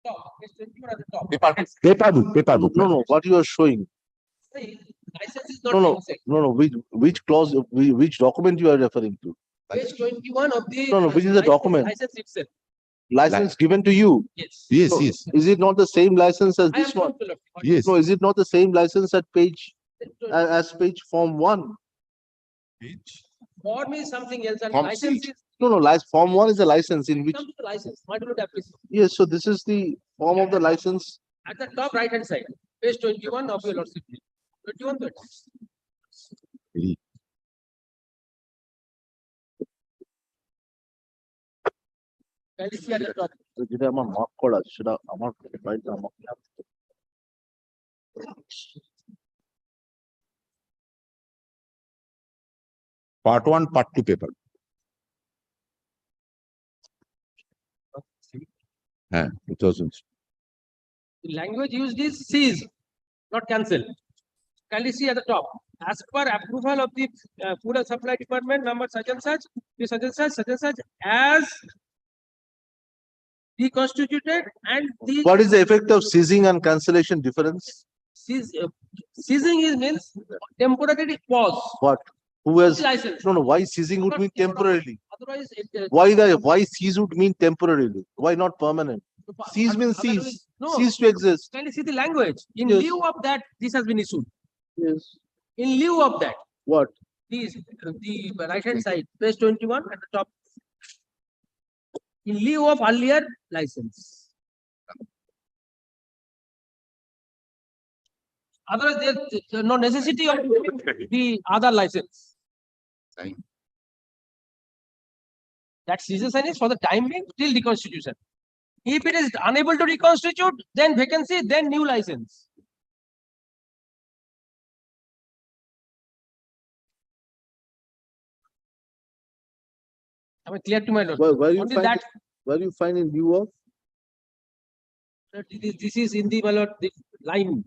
Top. It's 21 at the top. Paper book. No, what you are showing. See, license is not No, insect. which clause, which document you are referring to? Page 21 of the. No, which is the document? License itself. License given to you. Yes. Yes, So, yes, is it not the same license as I am this one? mindful of it. yes. No, is it not the same license at page, as page form 1? Form is something else and Form license C. is No, form 1 is a license in which, comes to license. Multiple application. yes, so this is the form of the license. At the top right hand side, page 21 of your lordship. 21 to Kindly see at the top. যেটা আমার mark করা আছে, সেটা আমার বাড়িতে আমাকে Part 1, part 2 paper. It wasn't. The language used is cease, not cancel. Kindly see at the top. As per approval of the food and supply department, number such and such, the such and such, as reconstituted and the What is the effect of seizing and cancellation difference? seizing is means temporary pause. What? Who has, License. no, why seizing would mean temporarily? Otherwise, Why seize would mean temporarily? Why not permanent? Cease means cease, No, cease to exist. kindly see the language. In Yes. lieu of that, this has been issued. Yes. In lieu of that, What? the right hand side, page 21 at the top. In lieu of earlier license. Otherwise, there's no necessity of the other license. That cessation is for the time being till reconstitution. If it is unable to reconstitute, then vacancy, then new license. Am I clear to my lord? Where you Only find, that, where you find in lieu of? this is in the, my lord, the line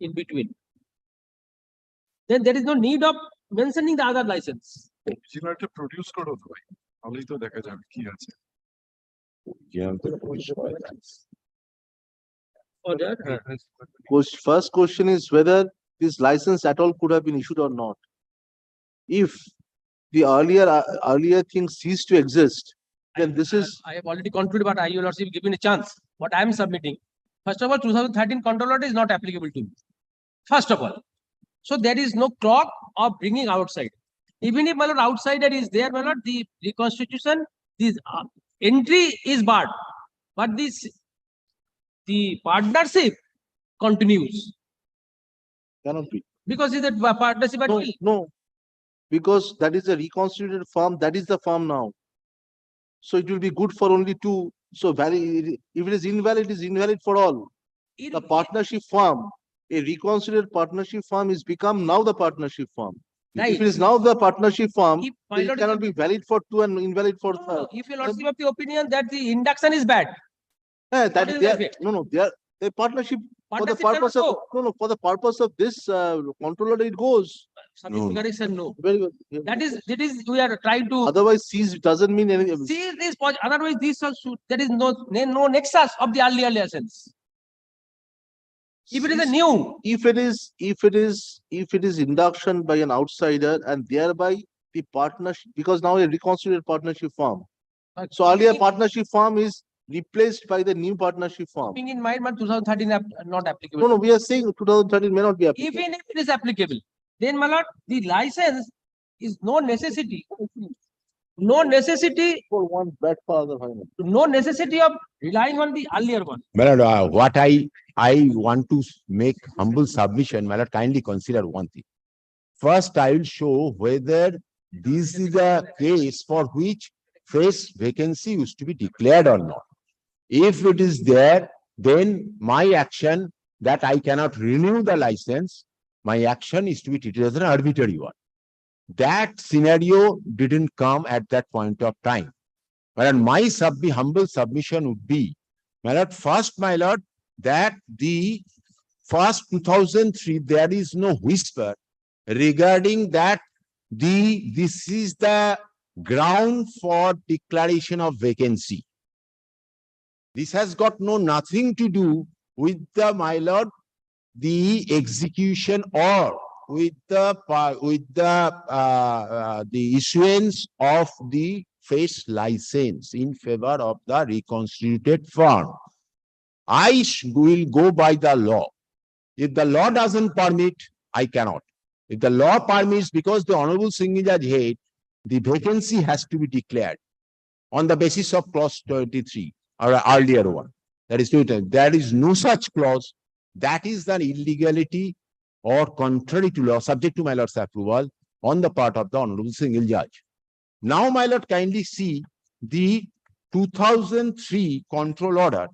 in between. Then there is no need of mentioning the other license. Original একটা produce করো তো ভাই, তাহলেই তো দেখা যাবে কি আছে। First question is whether this license at all could have been issued or not. If the earlier thing ceased to exist, then this is. I have already concluded, but I will also be given a chance. What I am submitting. First of all, 2013 control order is not applicable to me. First of all. So there is no clock of bringing outside. Even if my lord outsider is there, my lord, the reconstitution, this entry is barred. But the partnership continues. Cannot be. Because it's a partnership at No, will. no. Because that is a reconstituted firm, that is the firm now. So it will be good for only two. So valid, if it is invalid for all. The partnership firm, a reconstituted partnership firm is become now the partnership firm. Right. If it is now the partnership firm, If my then it lord- cannot be valid for two and invalid for No, third. if you lordship of the opinion that the induction is bad, Yeah, what that is is the their, effect? no, they partnership for the Partnership cannot purpose of, go. for the purpose of this controller, it goes. Subject to correction, no. Very good. That is, we are trying to Otherwise, seize doesn't mean anything. see this, otherwise this also, there is no nexus of the earlier license. If it is a new, If it is induction by an outsider and thereby the partnership, because now a reconstituted partnership firm. So earlier partnership firm is replaced by the new partnership firm. keeping in mind, but 2013 not No, applicable. no, we are saying 2013 may not be applicable. Even if it is applicable, then my lord, the license is no necessity. No necessity, For one, bad for other. Final. no necessity of relying on the earlier one. My lord, what I want to make humble submission, my lord, kindly consider one thing. First, I will show whether this is a case for which fresh vacancy is to be declared or not. If it is there, then my action that I cannot renew the license, my action is to be treated as an arbitrary one. That scenario didn't come at that point of time. But my humble submission would be, my lord, first, my lord, that the first 2003, there is no whisper regarding that this is the ground for declaration of vacancy. This has got nothing to do with the, my lord, the execution or with the issuance of the fresh license in favor of the reconstituted firm. I will go by the law. If the law doesn't permit, I cannot. If the law permits, because the Honorable Single Judge Head, the vacancy has to be declared on the basis of clause 23 or earlier one. There is no such clause. That is the illegality or contrary to law, subject to my lord's approval on the part of the Honorable Single Judge. Now, my lord, kindly see the 2003 control order.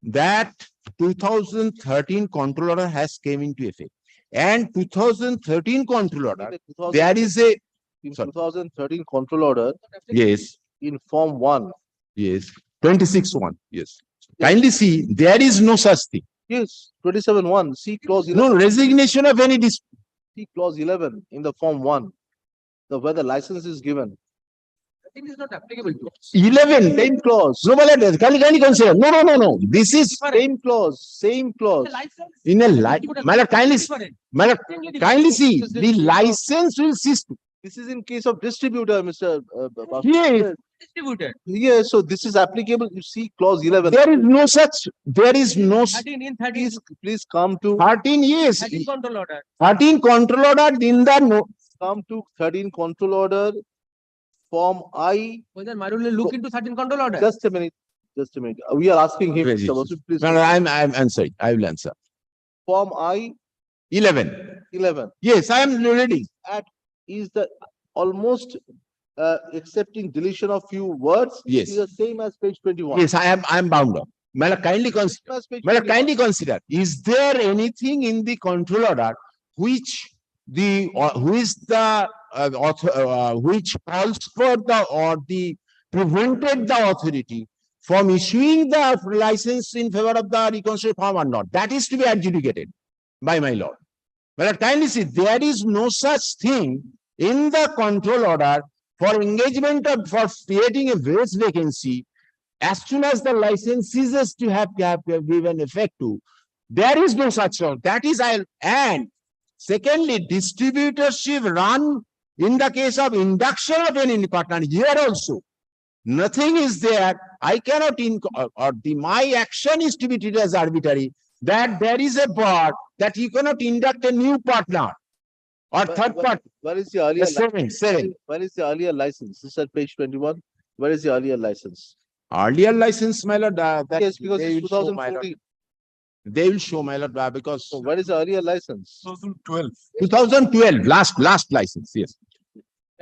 That 2013 control order has came into effect. And 2013 control order, there is a... In Sorry. 2013 control order, Yes, in Form 1. yes, 26(1), yes. Kindly see, there is no such thing. Yes, 27(1). See clause 11. No resignation of any dispute. See clause 11 in the Form 1. Where the license is given. I think it's not applicable to us. 11, Same clause. no, kindly consider. No. This is Same clause. Same clause. The license. in a my lord, kindly, Different. my lord, kindly see, This is the license will cease. This is in case of distributor, Mr. Yes, Distributed. Yes, so this is applicable. You see clause 11. there is no such, 13 in 13. Please come to 13 years, 13 control order. 13 control order in the no. come to 13 control order. Form I. Whether Marul will look into 13 control order. Just a minute. Just a minute. We are asking him. Yes, Mr. Basu, please. No, I'm answering. I will answer. Form I 11. 11 Yes, I am ready. is the almost accepting deletion of few words. Yes. Is the same as page 21. Yes, I am bound up. My lord, kindly consider. Same as page Well, 21. kindly consider, is there anything in the control order which which calls for the prevented the authority from issuing the license in favor of the reconstituted firm or not? That is to be adjudicated by my lord. Well, kindly see, there is no such thing in the control order for engagement of, for creating a wage vacancy, as soon as the license ceases to have given effect to, there is no such law. That is, and secondly, distributorship run in the case of induction of any new partner. Here also, nothing is there. I cannot, my action is to be treated as arbitrary, that there is a bar that you cannot induct a new partner or third party. Where is the earlier? Seven. Where is the earlier license? This is at page 21. Where is the earlier license? Earlier license, my lord, that Yes, because they it's will show, my lord. 2014. They will show, my lord, because So where is the earlier license? 2012, last license, yes.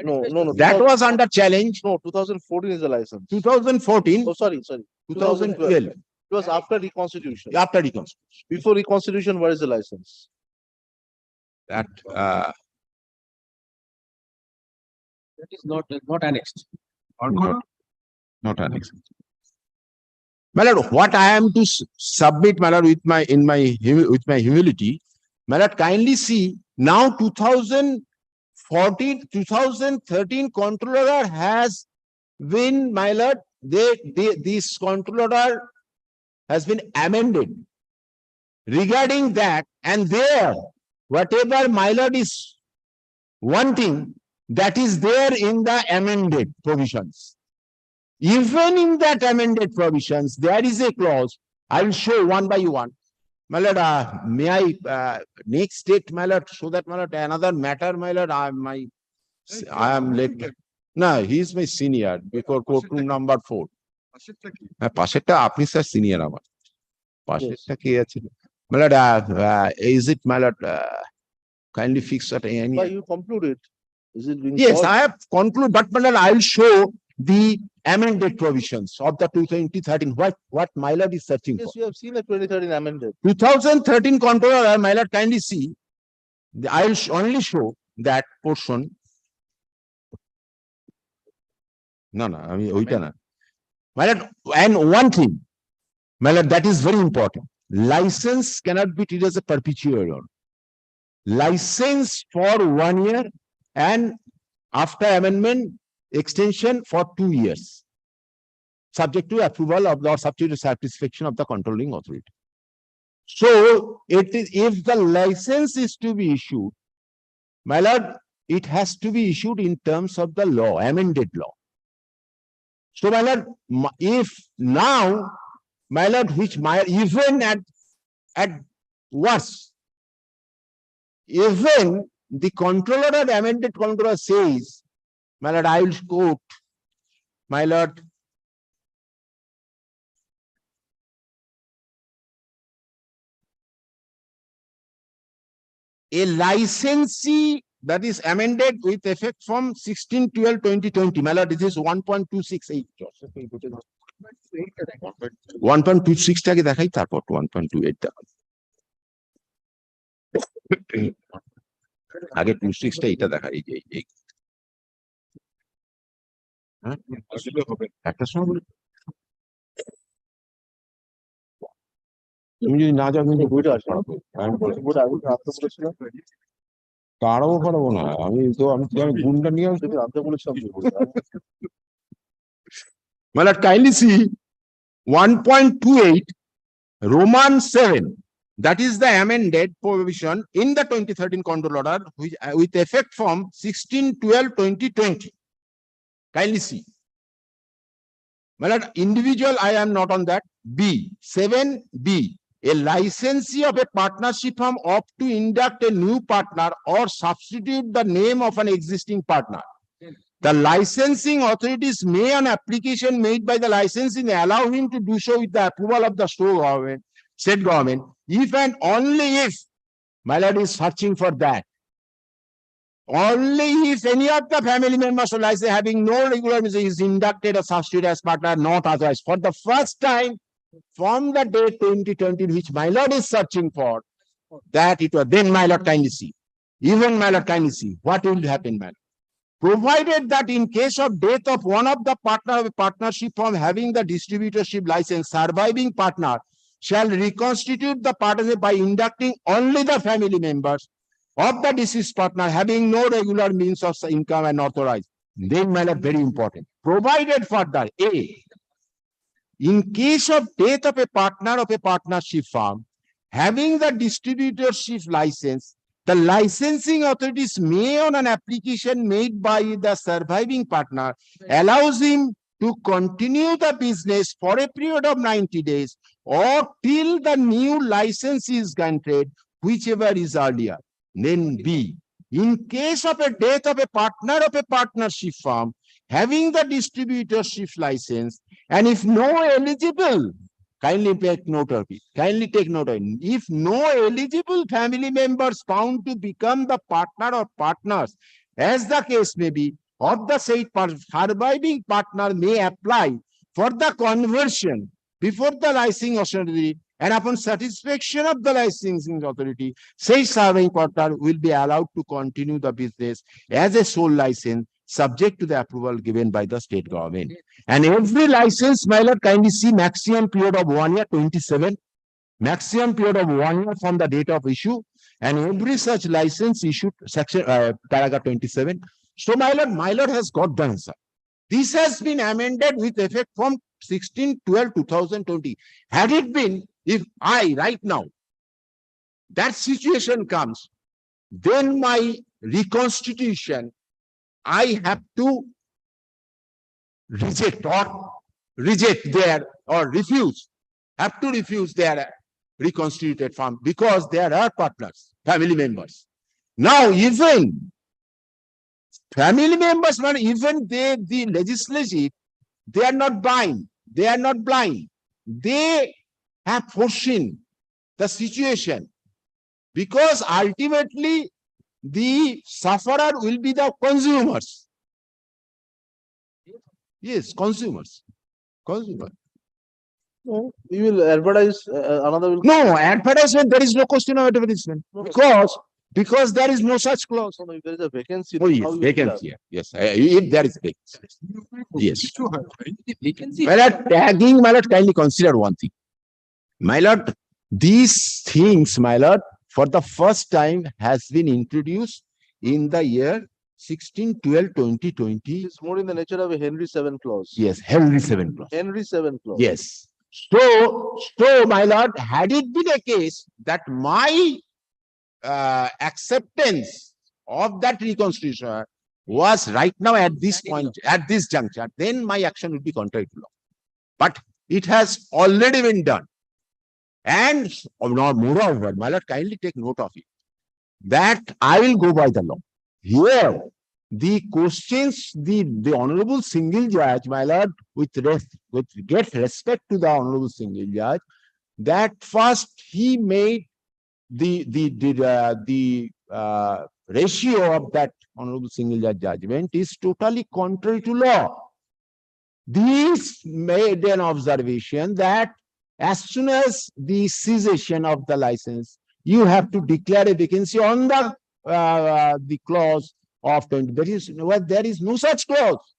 No. That was under challenge. No, 2014 is the license. 2014, Oh, sorry. 2012, It was after reconstitution. after reconstruction. Before reconstitution, where is the license? That, That is not annexed. not annexed. My lord, what I am to submit, my lord, with my humility, my lord, kindly see now 2013 controller has been, my lord, this controller has been amended regarding that, and there, whatever my lord is wanting, that is there in the amended provisions. Even in that amended provisions, there is a clause. I will show one by one. My lord, may I next date, my lord, so that, my lord, another matter, my lord, I am late. No, he is my senior before courtroom number 4. পাশেরটা আপনি sir senior আমার পাশেরটা কে আছে my lord, is it, my lord, kindly fix that any? Why you concluded? Is it being Yes, solved? I have concluded, but my lord, I will show the amended provisions of the 2013. What my lord is searching Yes, for. you have seen the 2013 amended. 2013 controller, my lord, kindly see. I will only show that portion. No, I mean, oita na. My lord, and one thing, my lord, that is very important. License cannot be treated as a perpetual. License for 1 year and after amendment extension for 2 years, subject to approval of the, or subject to satisfaction of the controlling authority. So it is, if the license is to be issued, my lord, it has to be issued in terms of the law, amended law. So my lord, if now, my lord, which my even at worst, even the controller of amended controller says, my lord, I will quote, my lord, a licensee that is amended with effect from 16/12/2020. My lord, this is 1.268. 1.26 টাকে দেখাই তারপর 1.28 দেখাই। আগে 26 টা এটা দেখাই এই হ্যাঁ একটা সময় বলি তুমি যদি না যাও কিন্তু বইটা আসবে তাড়াবো পারবো না আমি গুণটা নিয়ে আসবো আনতে বলেছিলাম My lord, kindly see 1.28 Roman 7. That is the amended provision in the 2013 control order which, with effect from 16/12/2020. Kindly see. My lord, individual, I am not on that. B, 7B. A licensee of a partnership firm opt to induct a new partner or substitute the name of an existing partner. The licensing authorities may, on application made by the licensing, allow him to do so with the approval of the state government, if and only if, my lord, is searching for that. Only if any of the family members of license having no regular is inducted or substituted as partner, not otherwise. For the first time, from the date 2020, which my lord is searching for, that it was, then my lord, kindly see. Even my lord, kindly see what will happen, my lord. Provided that in case of death of one of the partner of a partnership firm having the distributorship license, surviving partner shall reconstitute the partnership by inducting only the family members of the deceased partner having no regular means of income and authorized. Then, my lord, very important. Provided further, A, in case of death of a partner of a partnership firm, having the distributorship license, the licensing authorities may, on an application made by the surviving partner, allows him to continue the business for a period of 90 days or till the new license is granted, whichever is earlier. Then B, in case of a death of a partner of a partnership firm, having the distributorship license, and if no eligible, kindly take note of it. Kindly take note of it. If no eligible family members found to become the partner or partners, as the case may be, of the said surviving partner may apply for the conversion before the licensing authority, and upon satisfaction of the licensing authority, said surviving partner will be allowed to continue the business as a sole license, subject to the approval given by the state government. And every license, my lord, kindly see maximum period of 1 year, 27, maximum period of 1 year from the date of issue, and every such license issued, section paragraph 27. So, my lord has got the answer. This has been amended with effect from 16/12/2020. Had it been, if I right now, that situation comes, then my reconstitution, I have to reject their or refuse, have to refuse their reconstituted firm because they are our partners, family members. Now, even family members, even the legislative, they are not blind. They are not blind. They have foreseen the situation because ultimately the sufferer will be the consumers. Yes, consumers. Consumer. No, we will advertise another. No, advertisement, there is no question of advertisement because there is no such clause. No, if there is a vacancy. Oh, yes, vacancy. Yes, if there is vacancy. Yes. My lord, tagging, my lord, kindly consider one thing. My lord, these things, my lord, for the first time has been introduced in the year 16/12/2020. It's more in the nature of a Henry VII clause. Yes, Henry VII clause. Henry VII clause. Yes. So, my lord, had it been a case that my acceptance of that reconstitution was right now at this point, at this juncture, then my action would be contrary to law. But it has already been done. And moreover, my lord, kindly take note of it, that I will go by the law. Here, the questions, the honorable single judge, my lord, with get respect to the honorable single judge, that first he made the ratio of that honorable single judge judgment is totally contrary to law. This made an observation that as soon as the cessation of the license, you have to declare a vacancy on the clause of 20. There is no such clause.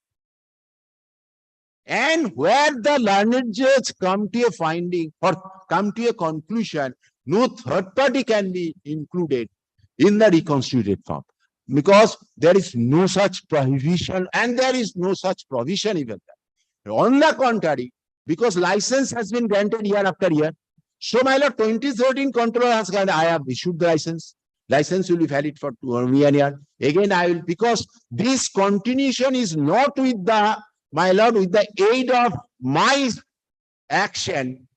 And where the learned judge come to a finding or come to a conclusion, no third party can be included in the reconstituted form because there is no such prohibition and there is no such provision even there. On the contrary, because license has been granted year after year. So, my lord, 2013 controller has granted, I have issued the license. License will be valid for 1 year. Again, I will, because this continuation is not with the, my lord, with the aid of my action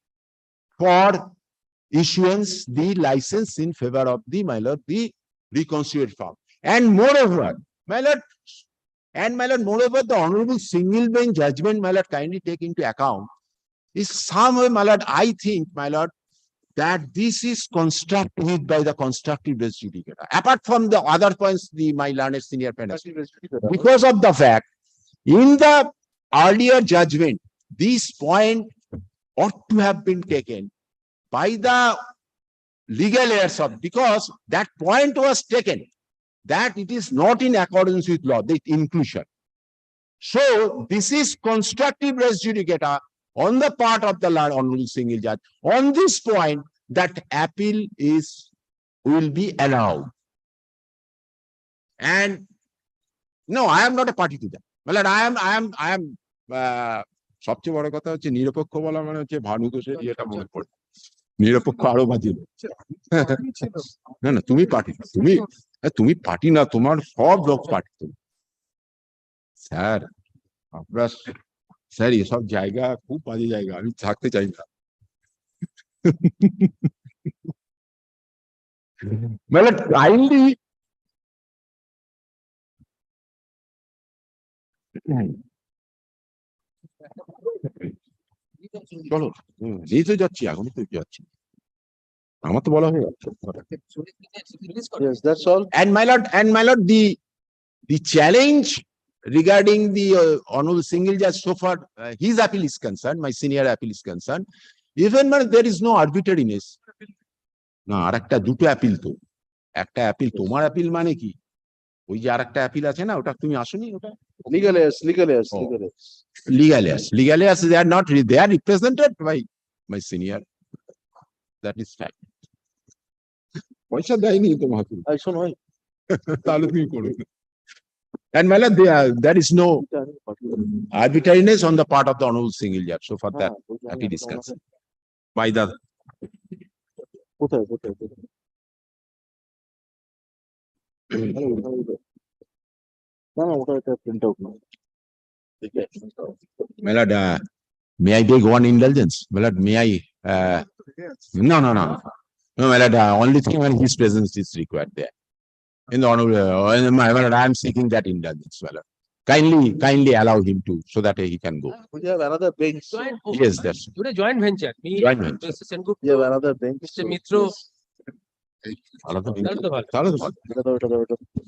for issuance the license in favor of the, my lord, the reconstituted firm. And moreover, my lord, moreover, the honorable single bench judgment, my lord, kindly take into account is somewhere, my lord, I think, my lord, that this is constructed by the constructive res judicata. Apart from the other points, my learned senior panel, because of the fact, in the earlier judgment, this point ought to have been taken by the legal heirs of, because that point was taken that it is not in accordance with law, the inclusion. So this is constructive res judicata on the part of the honorable single judge. On this point, that appeal will be allowed. And no, I am not a party to that. Well, I am, সবচেয়ে বড় কথা হচ্ছে নিরপেক্ষ বলা মানে হচ্ছে ভানু ঘোষের ইয়েটা মনে পড়ে। নিরপেক্ষ আরো বাজে। না না তুমি পার্টি না, তুমি পার্টি না, তোমার সব লোক পার্টি। স্যার আপনার স্যার এসব জায়গা খুব বাজে জায়গা, আমি থাকতে চাই না। মানে কাইন্ডলি চলো এই তো যাচ্ছি, এখনই তো যাচ্ছি, আমার তো বলা হয়ে যাচ্ছে। Yes, that's all. And my lord, the challenge regarding the honorable single judge so far, his appeal is concerned, my senior appeal is concerned, even when there is no arbitrariness. না আর একটা দুটো অ্যাপিল তো, একটা appeal তোমার appeal মানে কি, ওই যে আর একটা অ্যাপিল আছে না, ওটা তুমি আসোনি, ওটা Legal heirs, legal heirs, Oh. legal heirs. legal heirs, they are not, they are represented by my senior, that is fact. পয়সা দেয়নি তোমাকে, I should know. তাহলে তুমি করো। And my lord, there is no arbitrariness on the part of the honorable single judge, so for that appeal is concerned by the কোথায় কোথায় না না ওটা একটা প্রিন্ট আউট না। my lord, may I beg one indulgence, my lord, may I no, my lord, only thing when his presence is required there in the honorable, my lord, I am seeking that indulgence, my lord. Kindly allow him to, so that he can go. We have another bench. Joint, Yes, that's today joint venture. Me, Joint venture. Mr. Sengup, We have another bench. Mr. Mitro. তাহলে তো ভালো। এটা দাও, এটা দাও, এটা দাও।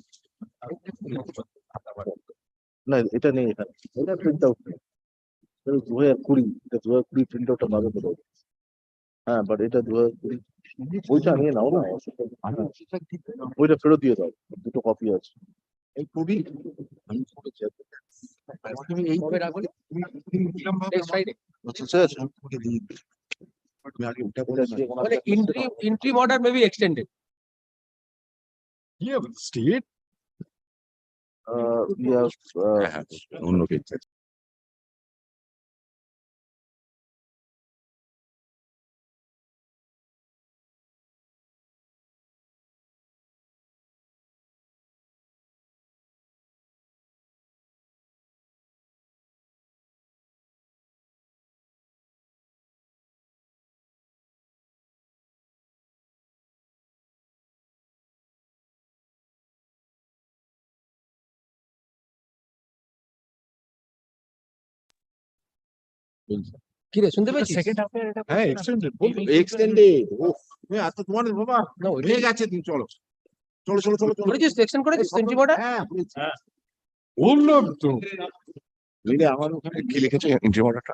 না এটা নেই, এটা এটা প্রিন্ট আউট 2020, এটা 2020 প্রিন্ট আউটটা পাবে তো। হ্যাঁ বাট এটা 2020 ওইটা নিয়ে নাও না, ওইটা ফেরত দিয়ে দাও, দুটো কপি আছে। এই কবি আমি তুমি এই কবে রাখবো? Next Friday. আচ্ছা আচ্ছা তুমি আগে ওটা বলে এটা দিয়ে কোনো Well, interim order may be extended. State we have অন্য কিছু কি রে শুনতে পেয়েছিস? হ্যাঁ এক্সটেন্ডেড আচ্ছা তোমার বাবা না, হয়ে গেছে, তুমি চলো চলো চলো চলো চলো করেছিস? Extend করেছিস interim order? হ্যাঁ বললাম তো, আমার ওখানে কি লিখেছে ইন্টারিম অর্ডারটা।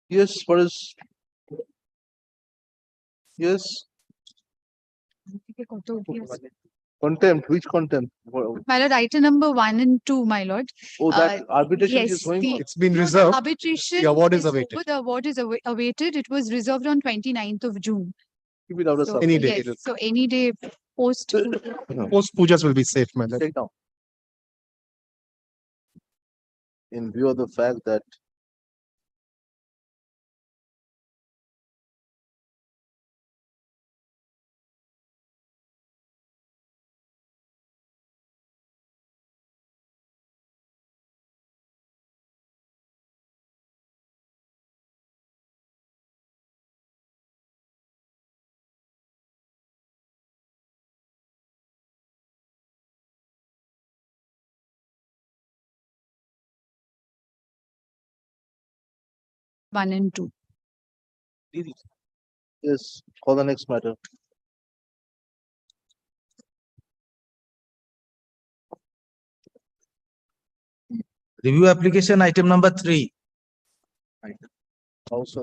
Yes, what is? Yes, contempt, which contempt? My lord, item number 1 and 2, my lord. Oh, that arbitration which is Yes, going the- on. It's been No, the reserved. arbitration. The award is over, awaited. The award is awaited. It was reserved on 29th of June. Keep it out of So, subject. Any day. yes, so any day post. Post pujas will be safe, my lord. Take down. In view of the fact that One and two. yes, call the next matter. Review application item number 3. Also,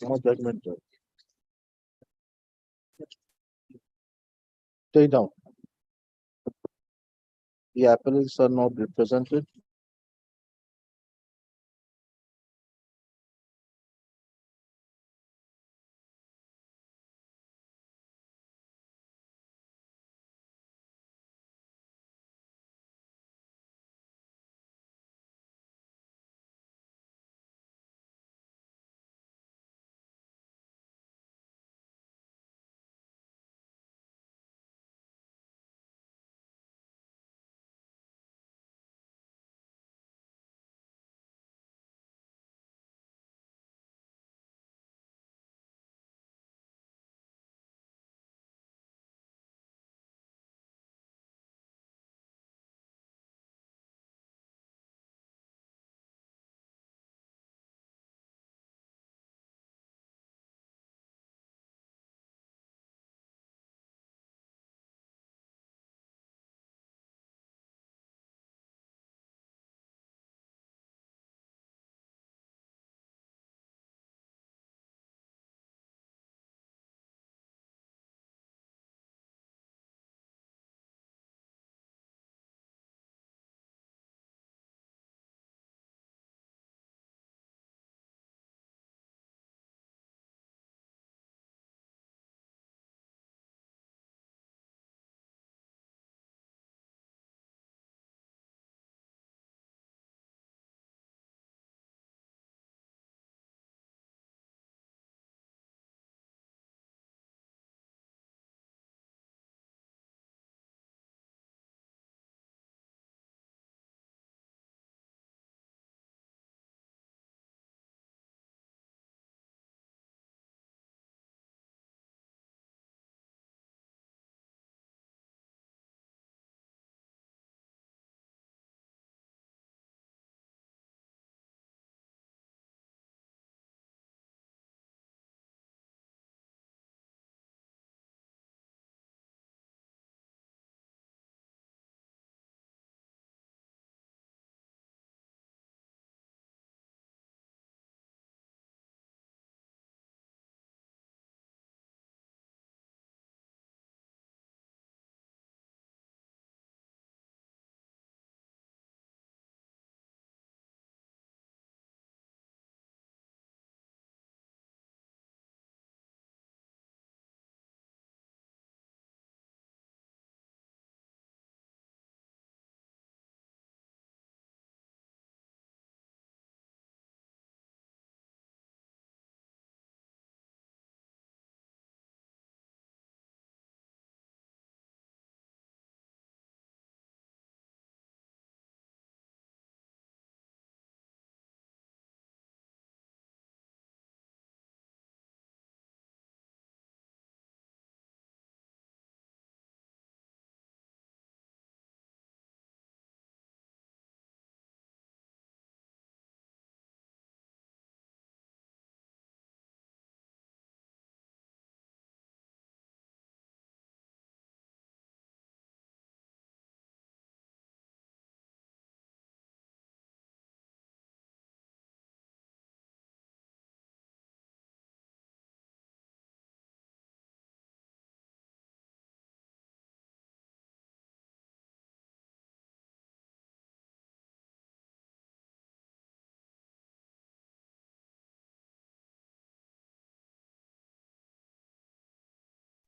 তোমার judgment. Take down. The appellants are not represented.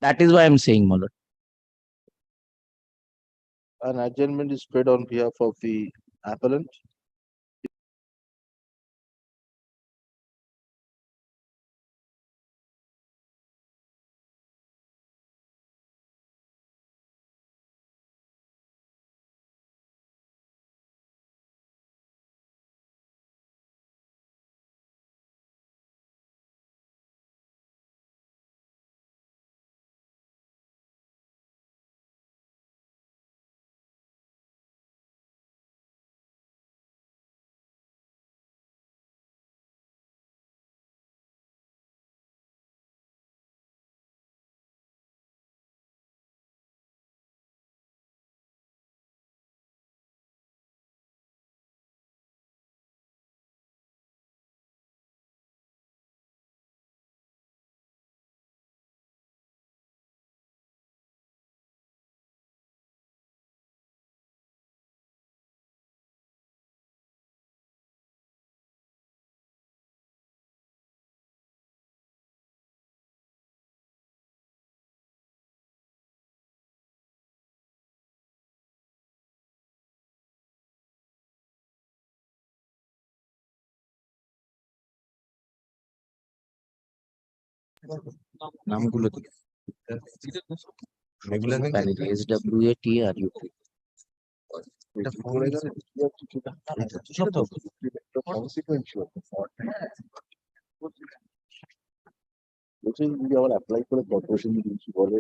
That is why I'm saying, my lord. An adjournment is paid on behalf of the appellant. নামগুলো কি? Regular valid SWAT আর UP. সব তো বলছি যদি আবার apply করে corporation যদি কিছু বলে